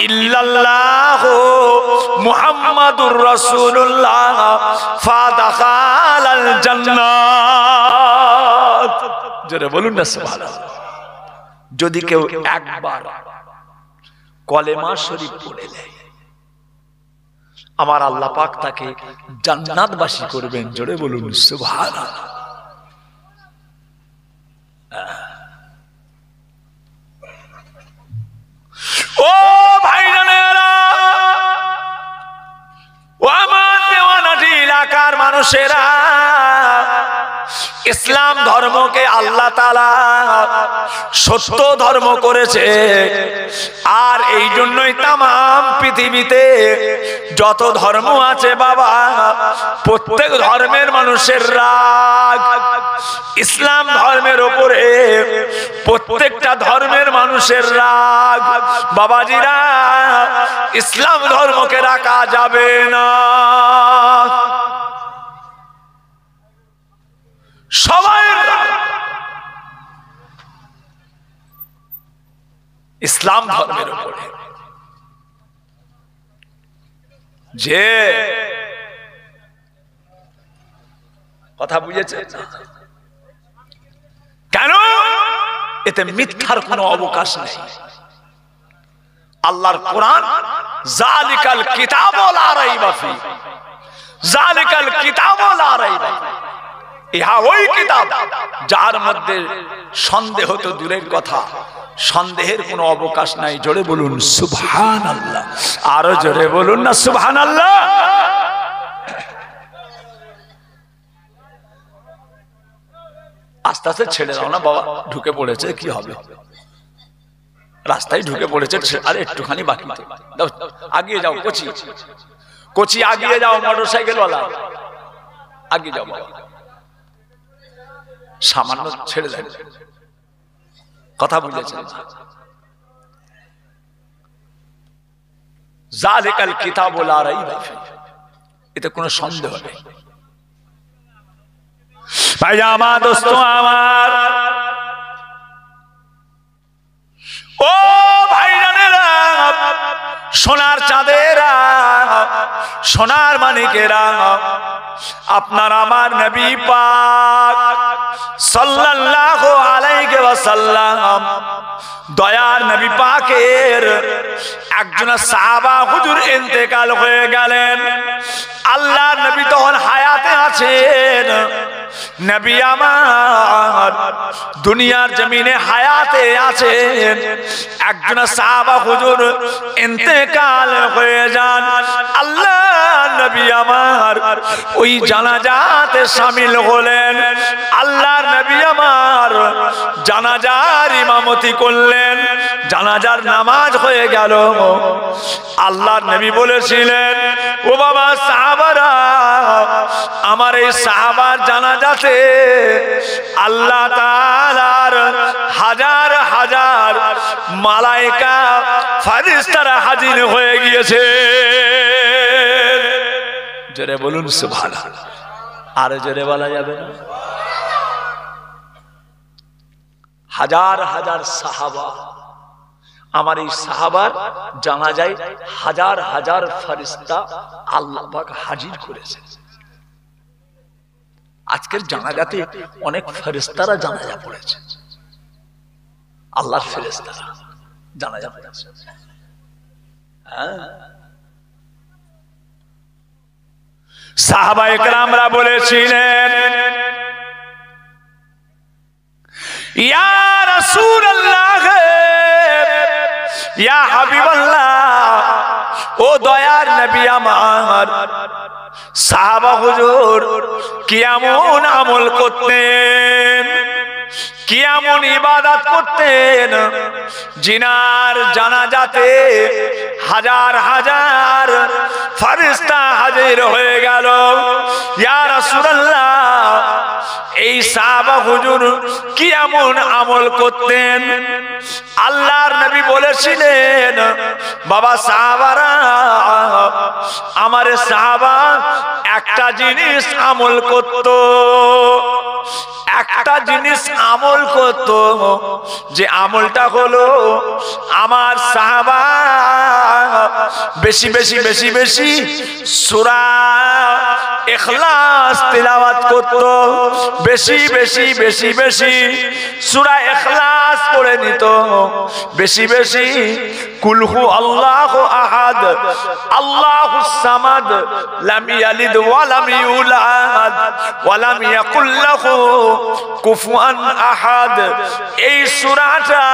ইল্লাল্লাহ মুহাম্মাদুর রাসূলুল্লাহ ফাদাখালাল জান্নাত। জোরে বলুন না সুবহানাল্লাহ। যদি কেউ একবার কলেমা শরীফ পড়ে নেয়, আমার আল্লাহ পাক তাকে জান্নাতবাসী করবেন। জোরে বলুন সুবহানাল্লাহ। ও ভাইরা মানুষেরা ইসলাম ধর্মকে আল্লাহ তাআলা সত্য ধর্ম করেছে। আর এই জন্যই তাম পৃথিবীতে যত ধর্ম আছে বাবা, প্রত্যেক ধর্মের মানুষের রাগ ইসলাম ধর্মের উপরে, প্রত্যেকটা ধর্মের মানুষের রাগ। বাবাজিরা, ইসলাম ধর্মকে রাখা যাবে না। সবাই ইসলাম ধর্মের উপরে, যে কথা বুঝেছে কেন? এতে মিথ্যার কোনো অবকাশ নেই। আল্লাহর কোরআন জালিকাল কিতাবু লা রাইবা ফি, জালিকাল কিতাবু লা রাইবা, ইহা ওই কিতাব যার মধ্যে সন্দেহ তো দূরের কথা, সন্দেহের কোনো অবকাশ নাই। জোরে বলুন সুবহানাল্লাহ, আরো জোরে বলুন না সুবহানাল্লাহ। আস্তে আস্তে ছেড়ে দাও না বাবা, ঢুকে পড়েছে, কি হবে, রাস্তায় ঢুকে পড়েছে, আরে একটুখানি বাকি, দাও আগিয়ে যাও, কোচি কোচি আগিয়ে যাও, মোটর সাইকেল ওয়ালা আগিয়ে যাও বাবা, সামান্য ছেড়ে দেয়। কথা বুঝেছেন? জালিকাল কিতাবু লা রাইবা ফি, এতে কোনো সন্দেহ নেই। ভাই আমার, দোস্ত আমার, ও ভাইরানেরা, সোনার চাঁদেরা, সোনার মানিকেরা, আপনার আমার নবী পাক সাল্লাল্লাহু আলাইহি ওয়াসাল্লাম, দয়ার নবী পাকের একজন সাহাবা হুজুর ইন্তেকাল হয়ে গেলেন। আল্লাহর নবী তখন হায়াতে আছেন। নবী আমার দুনিয়ার জমিনে হায়াতে আছেন, একজন সাহাবা হুজুর ইন্তেকাল হয়ে যান। আল্লাহ নবী আমার ওই জানাজাতে শামিল হলেন। আল্লাহর নবী আমার জানাজার ইমামতি করলেন, জানাজার নামাজ হয়ে গেল। আল্লাহর নবী বলেছিলেন, ও বাবা সাহাবারা, আমার এই সাহাবার জানাজাতে আল্লাহ তাআলার হাজার হাজার মালায়েকা ফেরেশতারা হাজির হয়ে গিয়েছে। জোরে বলুন সুবহানাল্লাহ, আর জোরে বলা যাবে না? হাজার হাজার সাহাবা, আমার এই সাহাবার জানাজায় হাজার হাজার ফেরেশতা আল্লাহ পাক হাজির করেছে। আজকের জানাজাতে অনেক ফেরেশতারা জানাজা পড়েছে, আল্লাহর ফেরেশতারা জানাজা পড়েছে। সাহাবায়ে কেরামরা বলেছিলেন, ইয়া রাসূলুল্লাহ, ইয়া হাবিবাল্লাহ, ও দয়ার নবী আমার, সাহাবা হুজুর কেমন আমল করতেন, কেমন ইবাদত করতেন, জিনার জানাজাতে হাজার হাজার ফেরেশতা হাজির হয়ে গেল। ইয়া রাসূলুল্লাহ, এই সাহাবা হুজুর কেমন আমল করতেন? আল্লাহর নবী বলেছিলেন, বাবা সাহাবারা, আমার সাহাবা একটা জিনিস আমল করত, একটা জিনিস আমল করত, যে আমলটা হলো আমার সাহাবা বেশি বেশি বেশি বেশি সূরা ইখলাস তিলাওয়াত করত, বেশি বেশি বেশি বেশি সূরা ইখলাস পড়ে নিত, বেশি বেশি কুল হু আল্লাহু আহাদ আল্লাহুস সামাদ লাম ইয়ালিদ ওয়া লাম ইউলাদ ওয়া লাম ইয়াকুল লাহু কুফুয়ান আহাদ। এই সূরাটা,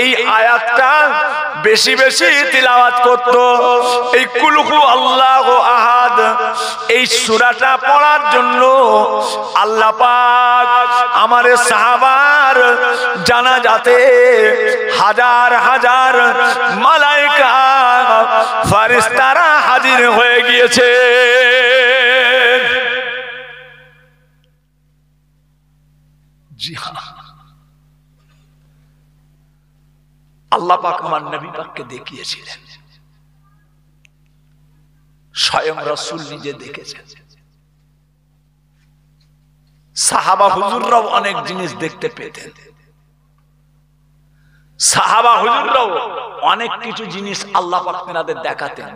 এই আয়াতটা বেশি বেশি তিলাওয়াত করত। এই কুল হু আল্লাহু আহাদ এই সূরাটা পড়ার জন্য আল্লাহ পাক আমার সাহাবার জানাজাতে হাজার হাজার মালায়েকা ফেরেশতারা হাজির হয়ে গিয়েছে। জি হ্যাঁ, আল্লাহ পাক আমার নবী পাককে দেখিয়েছিলেন, স্বয়ং রাসূল নিজে দেখেছেন। সাহাবা হুজুররাও অনেক জিনিস দেখতে পেতেন, সাহাবা হুজুররাও অনেক কিছু জিনিস আল্লাহ পাক তেনাদের দেখাতেন।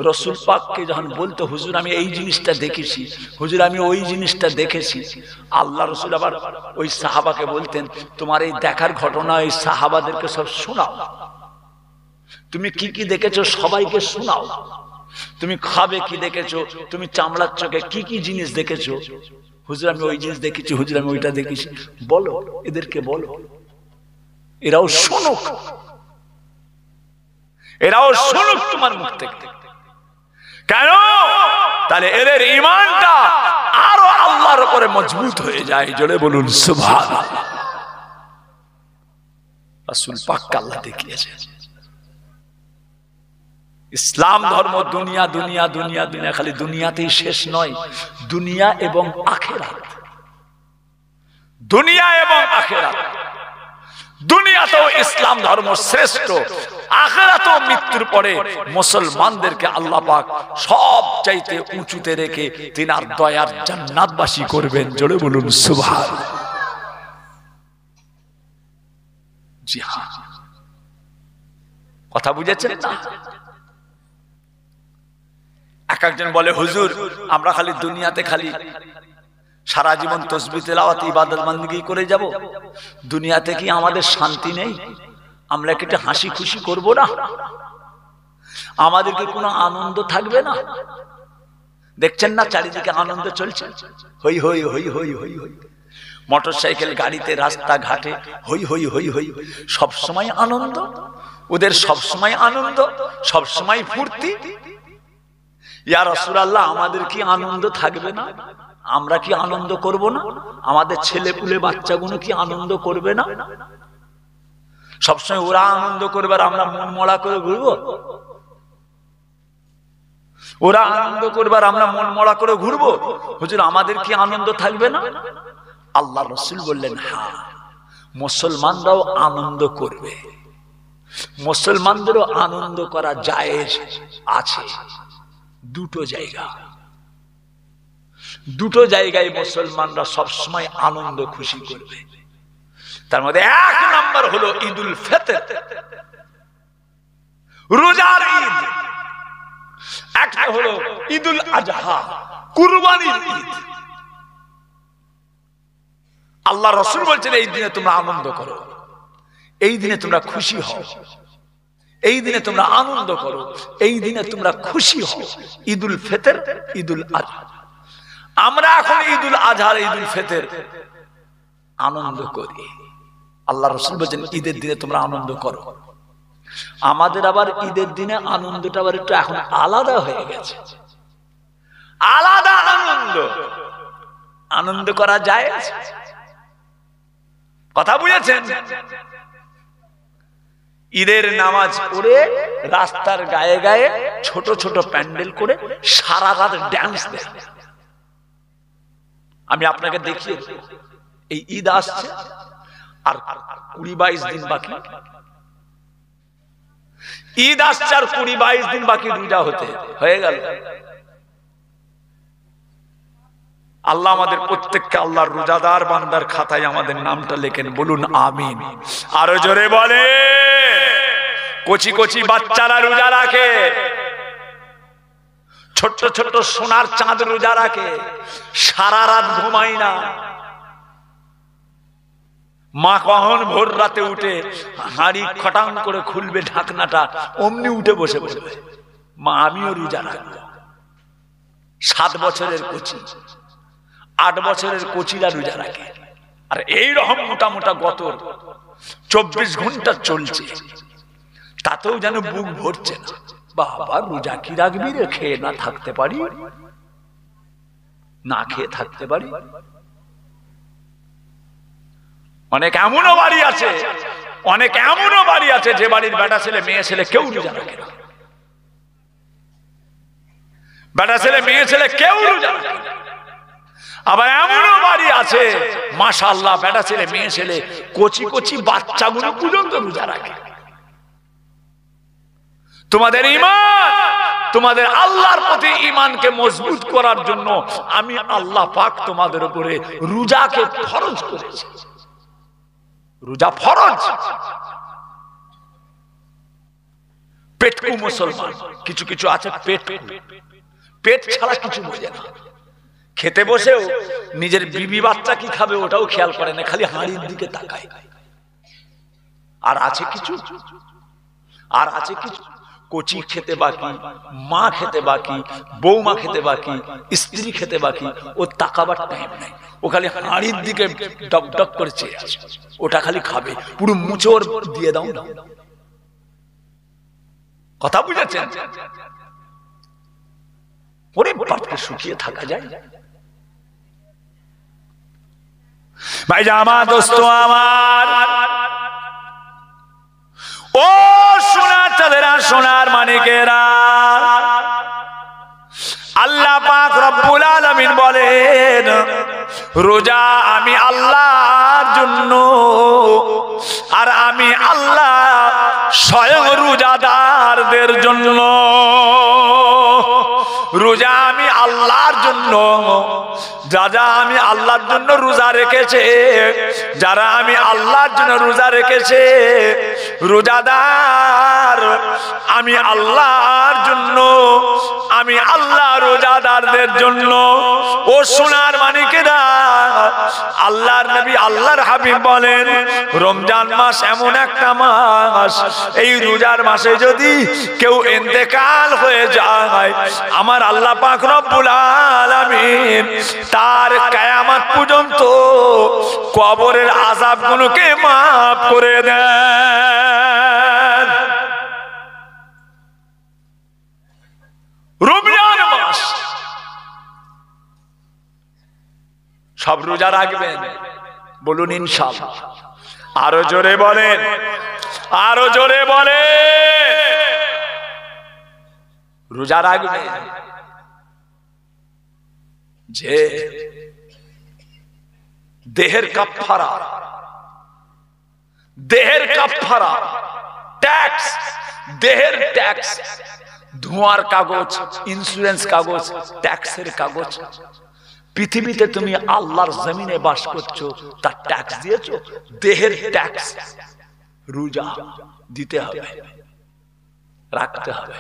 রাসূল পাককে যখন বলতো হুজুর আমি এই জিনিসটা দেখেছি, হুজুর আমি ওই জিনিসটা দেখেছি, আল্লাহ রাসূল আবার ওই সাহাবাকে বলতেন তোমার এই দেখার ঘটনা এই সাহাবাদেরকে সব শোনাও, তুমি কি কি দেখেছো সবাইকে শোনাও, তুমি খাবে কি দেখেছো, তুমি চামড়ার চোখে কি কি জিনিস দেখেছো, হুজুর আমি ওই জিনিস দেখেছি, হুজুর আমি ওইটা দেখেছি, বলো এদেরকে বলো, এরাও শুনুক, এরাও শুনুক তোমার মুখ থেকে। কেন? তাহলে এদের ঈমানটা আরো আল্লাহর উপরে মজবুত হয়ে যায়। জোরে বলুন সুবহানাল্লাহ। রাসূল পাককে আল্লাহ দেখিয়েছে। ইসলাম ধর্ম দুনিয়া দুনিয়া দুনিয়া দুনিয়া, খালি দুনিয়াতেই শেষ নয়, দুনিয়া এবং আখিরাত, দুনিয়া এবং আখিরাত। দুনিয়াতেও ইসলাম ধর্ম শ্রেষ্ঠ, আখিরাতেও মৃত্যুর পরে মুসলমানদেরকে আল্লাহ পাক সব চাইতে উঁচুতে রেখে তিনার দয়ার জান্নাতবাসী করবেন। জোরে বলুন সুবহানাল্লাহ। জি হ্যাঁ, কথা বুঝেছেন না? এক একজন বলে হুজুর আমরা খালি দুনিয়াতে খালি সারা জীবন তাসবিহ তেলাওয়াত ইবাদত বندگی করে যাব, দুনিয়াতে কি আমাদের শান্তি নেই? আমরা কি একটু হাসি খুশি করব না? আমাদের কি কোনো আনন্দ থাকবে না? দেখছেন না চারিদিকে আনন্দ চলছে, হই হই হই হই হই হই, মোটরসাইকেল গাড়িতে রাস্তা ঘাটে হই হই হই হই, সব সময় আনন্দ, ওদের সব সময় আনন্দ, সব সময় ফুর্তি। ইয়া রাসূলুল্লাহ আমাদের কি আনন্দ থাকবে না? আমরা কি আনন্দ করব না? আমাদের ছেলে পুলে বাচ্চাগুলো কি আনন্দ করবে না? সবসময় ওরা আনন্দ করবে আর আমরা মন মরা করে ঘুরবো? ওরা আনন্দ করবে আর আমরা মন মরা করে ঘুরবো? হুজুর আমাদের কি আনন্দ থাকবে না? আল্লাহ রাসূল বললেন হ্যাঁ, মুসলমানরাও আনন্দ করবে, মুসলমানদেরও আনন্দ করা জায়েজ আছে। দুটো জায়গা, দুটো জায়গায় মুসলমানরা সবসময় আনন্দ খুশি করবে। তার মধ্যে এক নাম্বার হলো ঈদুল ফিতর, রোজার ঈদ। একটা হলো ঈদুল আজহা, কুরবানির ঈদ। আল্লাহ রাসূল বলছেন এই দিনে তোমরা আনন্দ করো, এই দিনে তোমরা খুশি হও, এই দিনে তোমরা আনন্দ করো, এই দিনে তোমরা খুশি হও। ঈদুল ফিতর, ঈদুল আজহা। আমরা এখন ঈদুল আজহা ঈদুল ফিতর আনন্দ করি, আল্লাহ রাসূল বলেন ঈদের দিনে তোমরা আনন্দ করো। আমাদের আবার ঈদের দিনে আনন্দটা আবার একটু এখন আলাদা হয়ে গেছে, আলাদা আনন্দ। আনন্দ করা যায়, কথা বুঝেছেন? ঈদের নামাজ পড়ে রাস্তার গায়ে গায়ে ছোট ছোট প্যান্ডেল করে সারা রাত ড্যান্স দেয়। আমি আপনাকে দেখিয়ে এই ঈদ আসছে আর 20-22 দিন বাকি, ঈদ আসছে আর 20-22 দিন বাকি রোজা হতে হয়ে গেল। আল্লাহ আমাদের প্রত্যেককে আল্লাহর রোজাদার বান্দার খাতায় আমাদের নামটা লেখেন, বলুন আমিন। আরো জোরে বলে। কচি কচি বাচ্চারা রোজা রাখে, ছোট্ট ছোট্ট সোনার চাঁদ রোজা রাখে, সারা রাত ঘুমায় না। মা কখন ভোর রাতে উঠে হাঁড়ি খটাং করে খুলবে ঢাকনাটা, অমনি উঠে বসে বসবে, মা আমিও রোজা রাখবো। 7 বছরের কচি, 8 বছরের কচিরা রোজা রাখে। আর এইরকম মোটা মোটা গতর 24 ঘন্টা চলছে, তাতেও যেন বুক ভরছে না। বাবা রোজা কি রাখবি রে, খেয়ে না থাকতে পারি, না খেয়ে থাকতে পারি। অনেক এমনও বাড়ি আছে, অনেক এমনও বাড়ি আছে যে বাড়ির বেটা ছেলে মেয়ে ছেলে কেউ রোজা রাখে না। বেটা ছেলে মেয়ে ছেলে কেউ রোজা রাখে না। আবার এমনও বাড়ি আছে মাশাআল্লাহ বেটা ছেলে মেয়ে ছেলে কচি কচি বাচ্চাগুলো পর্যন্ত রোজা রাখে। তোমাদের ঈমান, তোমাদের আল্লাহর প্রতি ঈমানকে মজবুত করার জন্য আমি আল্লাহ পাক তোমাদের উপরে রোজাকে ফরজ করেছি। রোজা ফরজ। পেটকু মুসলমান কিছু কিছু আছে, পেট ছাড়া কিছু বোঝে না। খেতে বসেও নিজের বিবি বাচ্চা কি খাবে ওটাও খেয়াল করে না, খালি হাঁড়ির দিকে তাকায়। আর আছে কিছু, আর আছে কিছু কচি খেতে বাকি, মা খেতে বাকি, বৌমা খেতে বাকি, স্ত্রী খেতে বাকি, ও তাকাবার টাইম নাই। ও খালি হাঁড়ির দিকে ডক ডক করে চেয়ে আছে, ওটা খালি খাবে। পুরো মুচোর দিয়ে দাও না। কথা বুঝেছেন? ওরে বাপকে শুকিয়ে থাকা যায়? ভাই আমার দোস্ত আমার, ও সোনার চাঁদেরা, সোনার মানিকেরা, আল্লাহ পাক রব্বুল আলামিন বলেন রোজা আমি আল্লাহর জন্য, আর আমি আল্লাহ স্বয়ং রোজাদারদের জন্য। রোজা আমি আল্লাহর জন্য, যারা আমি আল্লাহর জন্য রোজা রেখেছে, যারা আমি আল্লাহর জন্য রোজা রেখেছে, রোজাদার আমি আল্লাহর জন্য, আমি আল্লাহ রোজাদারদের জন্য। ও সোনার মানিকেরা, আল্লাহর নবী আল্লাহর হাবিব বলেন রমজান মাস এমন একটা মাস, এই রোজার মাসে যদি কেউ ইন্তেকাল হয়ে যায়, আমার আল্লাহ পাক রব্বুল আলামিন তার কিয়ামত পর্যন্ত কবরের আযাবগুলোকে মাফ করে দেন। রমজান মাস সব রোজা রাখবেন, বলুন ইনশাআল্লাহ। আরো জোরে বলেন, আরো জোরে বলেন। রোজা রাখবেন যে দেহের কাফারা, দেহের কাফারা, ট্যাক্স, দেহের ট্যাক্স, ধোঁয়ার কাগজ, ইন্স্যুরেন্স কাগজ, ট্যাক্সের কাগজ। পৃথিবীতে তুমি আল্লাহর জমিনে বাস করছো, তার ট্যাক্স দিয়েছো, দেহের ট্যাক্স রোজা দিতে হবে, রাখতে হবে।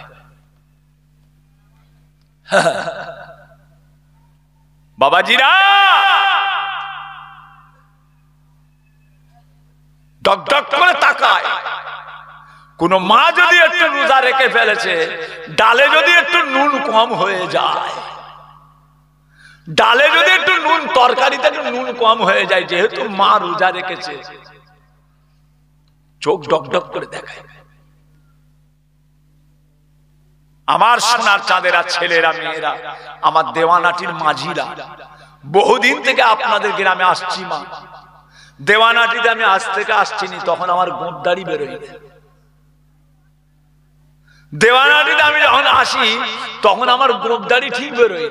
বাবাজিরা ডক ডক করে তাকায়। কোন মা যদি একটু রোজা রেখে ফেলেছে, ডালে যদি একটু নুন কম হয়ে যায়, ডালে যদি একটু নুন, তরকারিতে একটু নুন কম হয়ে যায়, যেহেতু মা রোজা রেখেছে, চোখ ডক ডক করে দেখায়। আমার সোনার চাঁদেরা, ছেলেরা, মেয়েরা, আমার দেওয়ানাটির মাঝিরা, বহুদিন থেকে আপনাদের গ্রামে আসছি। মা দেওয়ানাটিতে আমি আজ থেকে আসছিনি, তখন আমার গোঁপদাড়ি বেরোয়। দেওয়ানাটিতে আমি যখন আসি তখন আমার গোঁপদাড়ি ঠিক বেরোয়।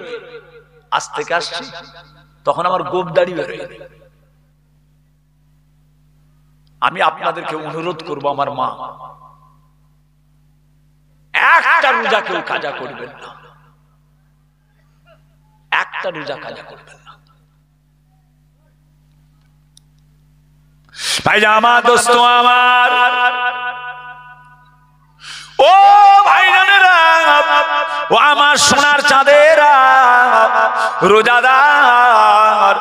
আজ থেকে আসছি, তখন আমার গোঁপদাড়ি বেরোয়। আমি আপনাদেরকে অনুরোধ করব, আমার মা, একটা রোজা কেউ কাজা করবেন না, একটা রোজা কাজা করবেন না। ভাই আমার দোস্ত আমার, ও ভাইরানেরা, ও আমার সোনার চাঁদেরা, রোজাদার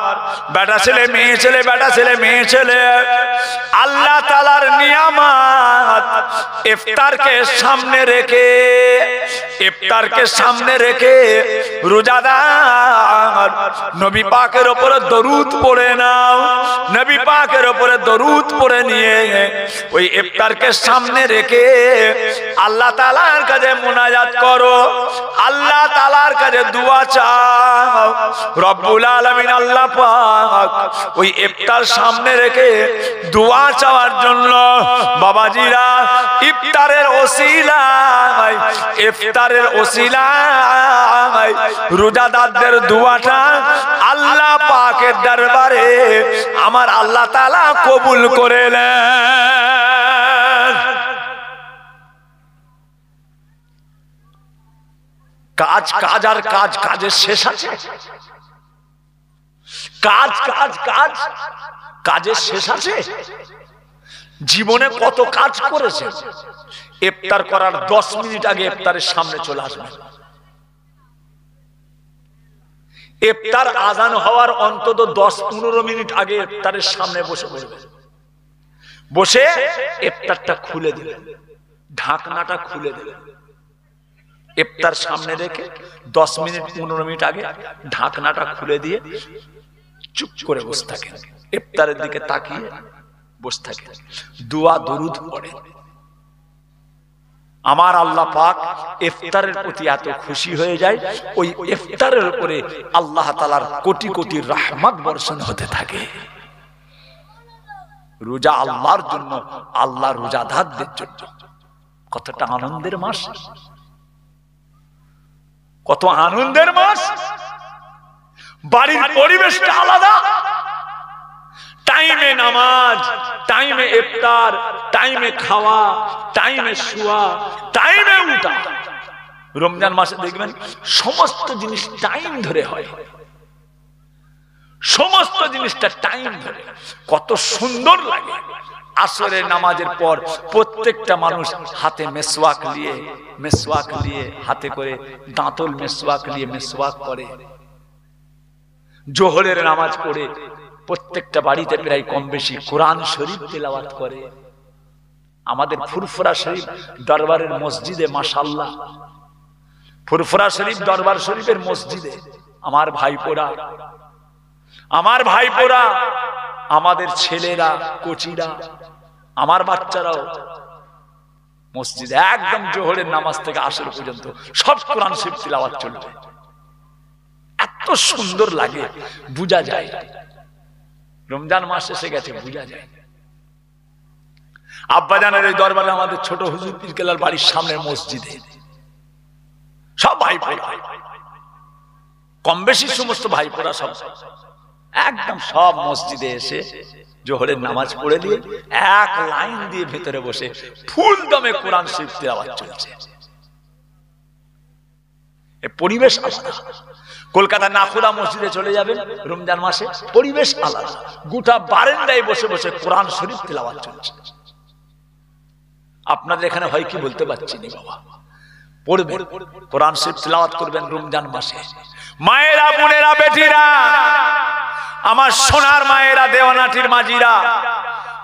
বেটা ছেলে মেয়ে ছেলে, বেটা ছেলে মেয়ে ছেলে, আল্লাহ তাআলার নিয়ামত ইফতারকে সামনে রেখে, ইফতারকে সামনে রেখে রোজাদার নবী পাকের উপরে দরুদ পড়ে নাও, নবী পাকের উপরে দরুদ পড়ে নিয়ে ওই ইফতারকে সামনে রেখে আল্লাহ তাআলার কাছে মুনাজাত করো, আল্লাহ তাআলার কাছে দোয়া চাও। রব্বুল আলামিন আল্লাহ পাক ওই ইফতার সামনে রেখে দোয়া চাওয়ার জন্য বাবাজিরা ইফতারের ওসিলায়, ইফতারের ওসিলায় রোজাদারদের দোয়াটা আল্লাহ পাকের দরবারে আমার আল্লাহ তাআলা কবুল করে নেন। কাজ কাজ আর কাজ, কাজের শেষ আছে? কাজ কাজ কাজ, কাজের শেষ আছে? জীবনে কত কাজ করেছে, ইফতার করার 10 মিনিট আগে ইফতারের সামনে চলে আসবে। ইফতার আজান হওয়ার অন্তত 10-15 মিনিট আগে ইফতারের সামনে বসে পড়বে, বসে ইফতারটা খুলে দিবে, ঢাকনাটা খুলে দিবে, ইফতার সামনে রেখে 10 মিনিট 15 মিনিট আগে ঢাকনাটা খুলে দিয়ে চুপ করে বসে থাকে, ইফতারের দিকে তাকিয়ে বসে থাকে, দোয়া দরুদ পড়ে। আমার আল্লাহ পাক ইফতারের প্রতি এত খুশি হয়ে যায়, ওই ইফতারের উপরে আল্লাহ তাআলার কোটি কোটি রহমত বর্ষণ হতে থাকে। রোজা আল্লাহর জন্য, আল্লাহ রোজাদারদের জন্য। কতটা আনন্দের মাস, কত আনন্দের মাস। বাড়ির পরিবেশটা আলাদা, টাইমে নামাজ, টাইমে ইফতার, টাইমে খাওয়া, টাইমে শোয়া, টাইমে উঠা। রমজান মাসে দেখবেন সমস্ত জিনিস টাইম ধরে হয়, সমস্ত জিনিসটা টাইম ধরে, কত সুন্দর লাগে। আসরের নামাজের পর প্রত্যেকটা মানুষ হাতে মেসওয়াক নিয়ে, মেসওয়াক নিয়ে হাতে করে দাঁতল মেসওয়াক নিয়ে মেসওয়াক করে। জোহরের নামাজ পড়ে প্রত্যেকটা বাড়িতে প্রায় কম বেশি কোরআন শরীফ তেলাওয়াত করে। আমাদের ফুরফুরা শরীফ দরবারের মসজিদে মাশাআল্লাহ, ফুরফুরা শরীফ দরবার শরীফের মসজিদে আমার ভাইপোরা, আমার ভাইপোরা, আমাদের ছেলেরা, কোচিরা, আমার বাচ্চারাও মসজিদে একদম জোহরের নামাজ থেকে আসর পর্যন্ত সব কোরআন শরীফ তেলাওয়াত চলবে। এত সুন্দর লাগে, বোঝা যায় রমজান মাস এসে গেছে, বোঝা যায়। আব্বাজানের এই দরবারে আমাদের ছোট হুজুর পীর কেবলার বাড়ির সামনের মসজিদে সব ভাইপোরা, কম বেশি সমস্ত ভাইপোরা সব একদম সব মসজিদে এসে জোহরের নামাজ পড়ে দিয়ে এক লাইন দিয়ে ভেতরে বসে ফুল দমে কোরআন শরীফ তেলাওয়াত চলছে। এই পরিবেশ আলাদা। কলকাতা নাখুদা মসজিদে চলে যাবেন রমজান মাসে, পরিবেশ আলাদা, গোটা বারান্দায় বসে বসে কোরআন শরীফ তেলাওয়াত চলছে। আপনাদের এখানে হয় কি বলতে পারছি না বাবা, পড়বেন কোরআন শরীফ তেলাওয়াত করবেন রমজান মাসে। মায়েরা, বোনেরা, বেটিরা, আমার সোনার মায়েরা, দেওয়ানাটির মাঝিরা,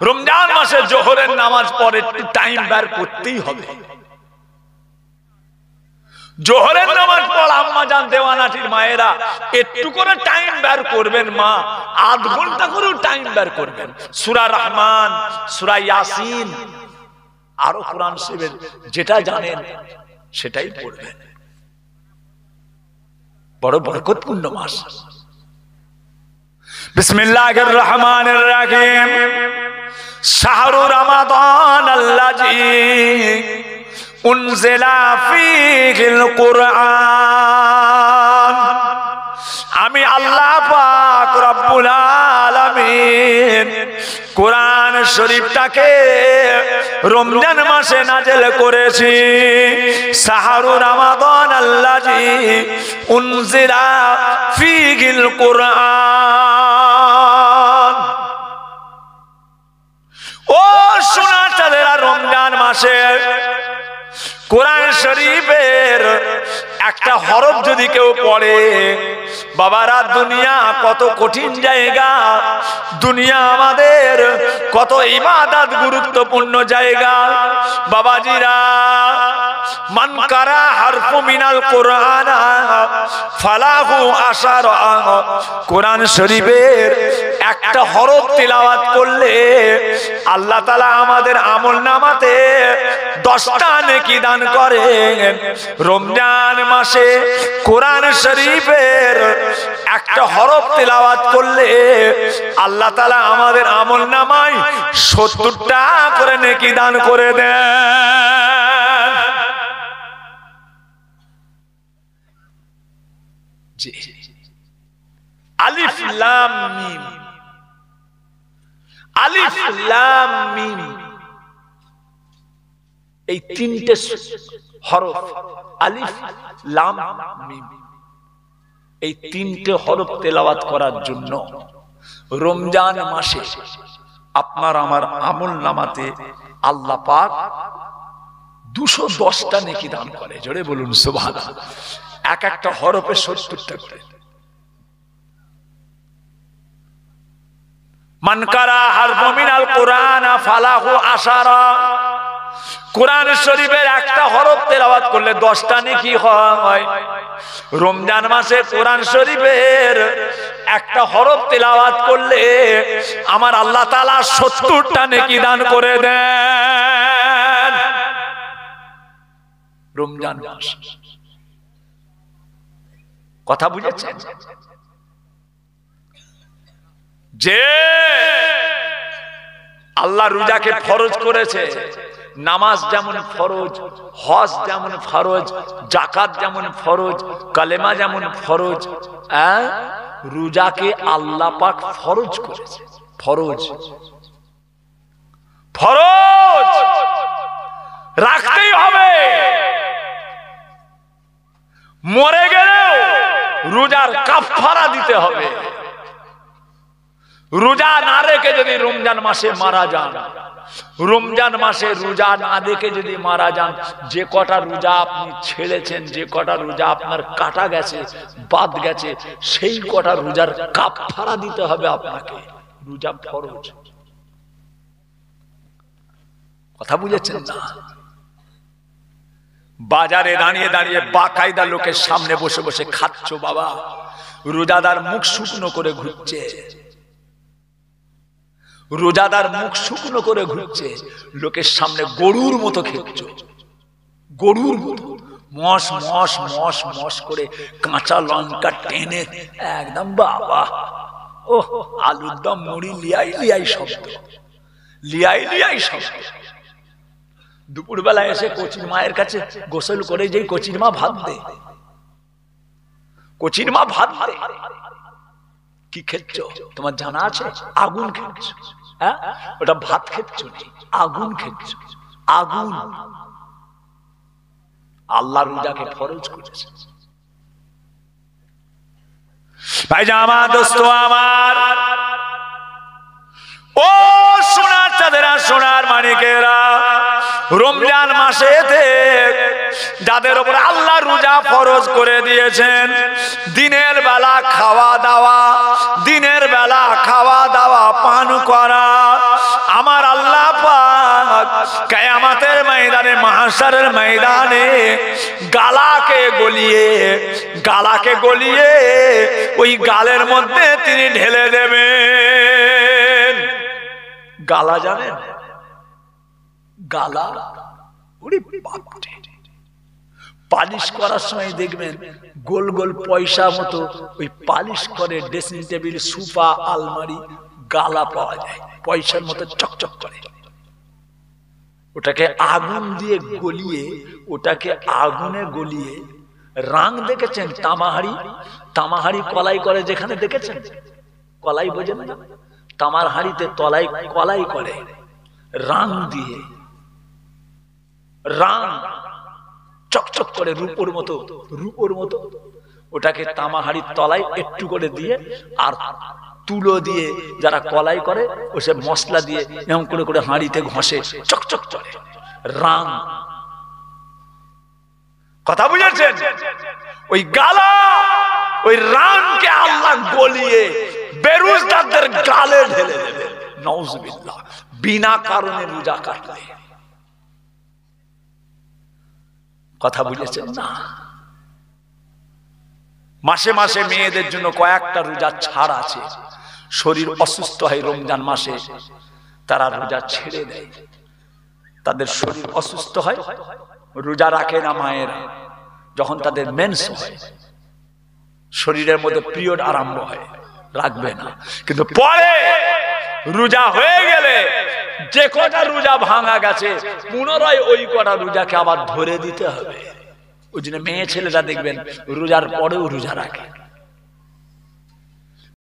রমজান মাসে জোহরের নামাজ পড়ে একটু টাইম বের করতেই হবে। জোহরের নামাজ পড় আম্মা জান, দেওয়ানাটির মায়েরা একটু করে টাইম বের করবেন। মা আধ ঘন্টা করেও টাইম বের করবেন। সূরা রহমান, সূরা ইয়াসিন, আরো কোরআন শরীফের যেটা জানেন সেটাই পড়বেন। বড় বরকতপূর্ণ মাস। বিসমিল্লাহির রহমানির রহিম। শাহরু রমাদান আল্লাযী উনজিলা ফীহিল কুরআন। আমি আল্লাহ পাক রব্বুল আলামিন কোরআন শরীফটাকে রমজান মাসে নাযিল করেছি। শাহরু রমাদান আল্লাযী উনজিলা ফীহিল কুরআন। ও সোনার চাঁদেরা, রমজান মাসে কোরআন শরীফের একটা হরফ যদি কেউ পড়ে, বাবারা দুনিয়া কত কঠিন জায়গা, দুনিয়া আমাদের কত ইবাদত গুরুত্বপূর্ণ জায়গা। বাবাজিরা, মান কারা হারফু মিনাল কোরআন ফালাহু আশারা, কোরআন শরীফের একটা হরফ তিলাওয়াত করলে আল্লাহ তাআলা আমাদের আমলনামাতে 10টা নেকি দান করেন। রমজান মাসে কোরআন শরীফের একটা হরফ তিলাওয়াত করলে আল্লাহ তাআলা আমাদের আমলনামায় 70টা করে নেকি দান করে দেন। জি, আলিফ লাম মিম, আলিফ লাম মিম, এই তিনটে হরফ, আলিফ লাম মিম, এই তিনটে হরফ তেলাওয়াত করার জন্য রমজান মাসে আপনার আমার আমলনামাতে আল্লাহ পাক 210টা নেকি দান করে। জোরে বলুন সুবহানাল্লাহ। এক একটা হরফে 70টা করে। মান কারা হারফু মিনাল কোরআন ফালাহু আশারা, কোরআন শরীফের একটা হরফ তেলাওয়াত করলে 10টা নেকি হয়। রমজান মাসে কোরআন শরীফের একটা হরফ তেলাওয়াত করলে আমার আল্লাহ তাআলা 70টা নেকি দান করে দেন। রমজান মাস, কথা বুঝেছেন? যে আল্লাহ রোজাকে ফরজ করেছে, নামাজ যেমন ফরজ, হজ যেমন ফরজ, যাকাত যেমন ফরজ, কালেমা যেমন ফরজ, রোজাকে আল্লাহ পাক ফরজ করেছে। ফরজ, ফরজ রাখতেই হবে। মরে গেলেও রোজার কাফারা দিতে হবে। রোজা না রেখে যদি রমজান মাসে মারা যান, রমজান মাসে রোজা না দেখে যদি মারা যান, যে কটা রোজা আপনি ছেড়েছেন, যে কটা রোজা আপনার কাটা গেছে, বাদ গেছে, সেই কটা রোজার কাফারা দিতে হবে আপনাকে। রোজা ফরজ, কথা বুঝেছেন না? বাজারে দাঁড়িয়ে দাঁড়িয়ে বাকায়দা লোকের সামনে বসে বসে খাচ্ছ বাবা, রোজাদার মুখ শুকনো করে ঘুরছে, রোজাদার মুখ শুকনো করে ঘুরছে, লোকের সামনে গরুর মতো খেচ্ছ, গরুর মতো মশ মশ মশ মশ করে কাঁচা লঙ্কা টেনে একদম বাবা, ও আলুর দম মুড়ি লিয়াই লিয়াই শব্দ, লিয়াই লিয়াই শব্দ। দুপুরবেলা এসে কচির মায়ের কাছে গোসল করে যেই কচির মা ভাত দে, কচির মা ভাত দে, কি খেচ্ছ তোমার জানা আছে? আগুন খেচ্ছ। হ্যাঁ, ওটা ভাত খেচ্ছ, আগুন খেচ্ছ, আগুন। আল্লাহ রোজাকে ফরজ করেছে। ভাইজামা দোস্ত আমার, ও সোনার চাঁদেরা, সোনার মানিকেরা, রমজান মাসেতে যাদের উপর আল্লাহ রোজা ফরজ করে দিয়েছেন, দিনের বেলা খাওয়া দাওয়া, দিনের বেলা খাওয়া দাওয়া পান করা, আমার আল্লাহ পাক কিয়ামতের ময়দানে, মাহশারের ময়দানে গালাকে গলিয়ে, গালাকে গলিয়ে ওই গালের মধ্যে তিনি ঢেলে দেবেন। গালা জানেন? গালা, ওরে বাপরে, পালিশ করার সময় দেখবেন গোল গোল পয়সা মতো ওই পালিশ করে ড্রেসিং টেবিল, সোফা, আলমারি, গালা পাওয়া যায় পয়সার মতো চকচক করে। ওটাকে আগুন দিয়ে গলিয়ে, ওটাকে আগুনে গলিয়ে রাং দেখেছেন? তামাহারি, তামাহারি কলাই করে যেখানে, দেখেছেন? কলাই বোঝেন না? তামার হাড়িতে তলাই কলাই করে রাং দিয়ে, রাং চকচক করে রূপোর মতো, রূপোর মতো। ওটাকে তামাহাড়ির তলায় একটু করে দিয়ে আর তুলো দিয়ে যারা কলাই করে ওসে মশলা দিয়ে এমন করে করে হাঁড়িতে ঘষে চকচক করে রাং। কথা বুঝেছেন? ওই গালা, ওই রানকে আল্লাহ গলিয়ে বেরোজগারদের গালে ঢেলে দেবে। নাউজুবিল্লাহ। বিনা কারণে রোজা কাটলে। কথা বুঝেছেন না? মাসে মাসে মেয়েদের জন্য কয়েকটা রোজা ছাড় আছে। শরীর অসুস্থ হয় রমজান মাসে, তারা রোজা ছেড়ে দেয়। তাদের শরীর অসুস্থ হয়, রোজা রাখে না মায়েরা। যখন তাদের মেন্স হয়, শরীরের মধ্যে পিরিয়ড আরম্ভ হয়, রাখবে না। কিন্তু পরে রোজা হয়ে গেলে যে কটা রোজা ভাঙা গেছে পুনরায় ওই কটা রোজাকে আবার ধরে দিতে হবে। ওই জন্য মেয়ে ছেলেরা দেখবেন রোজার পরেও রোজা রাখে।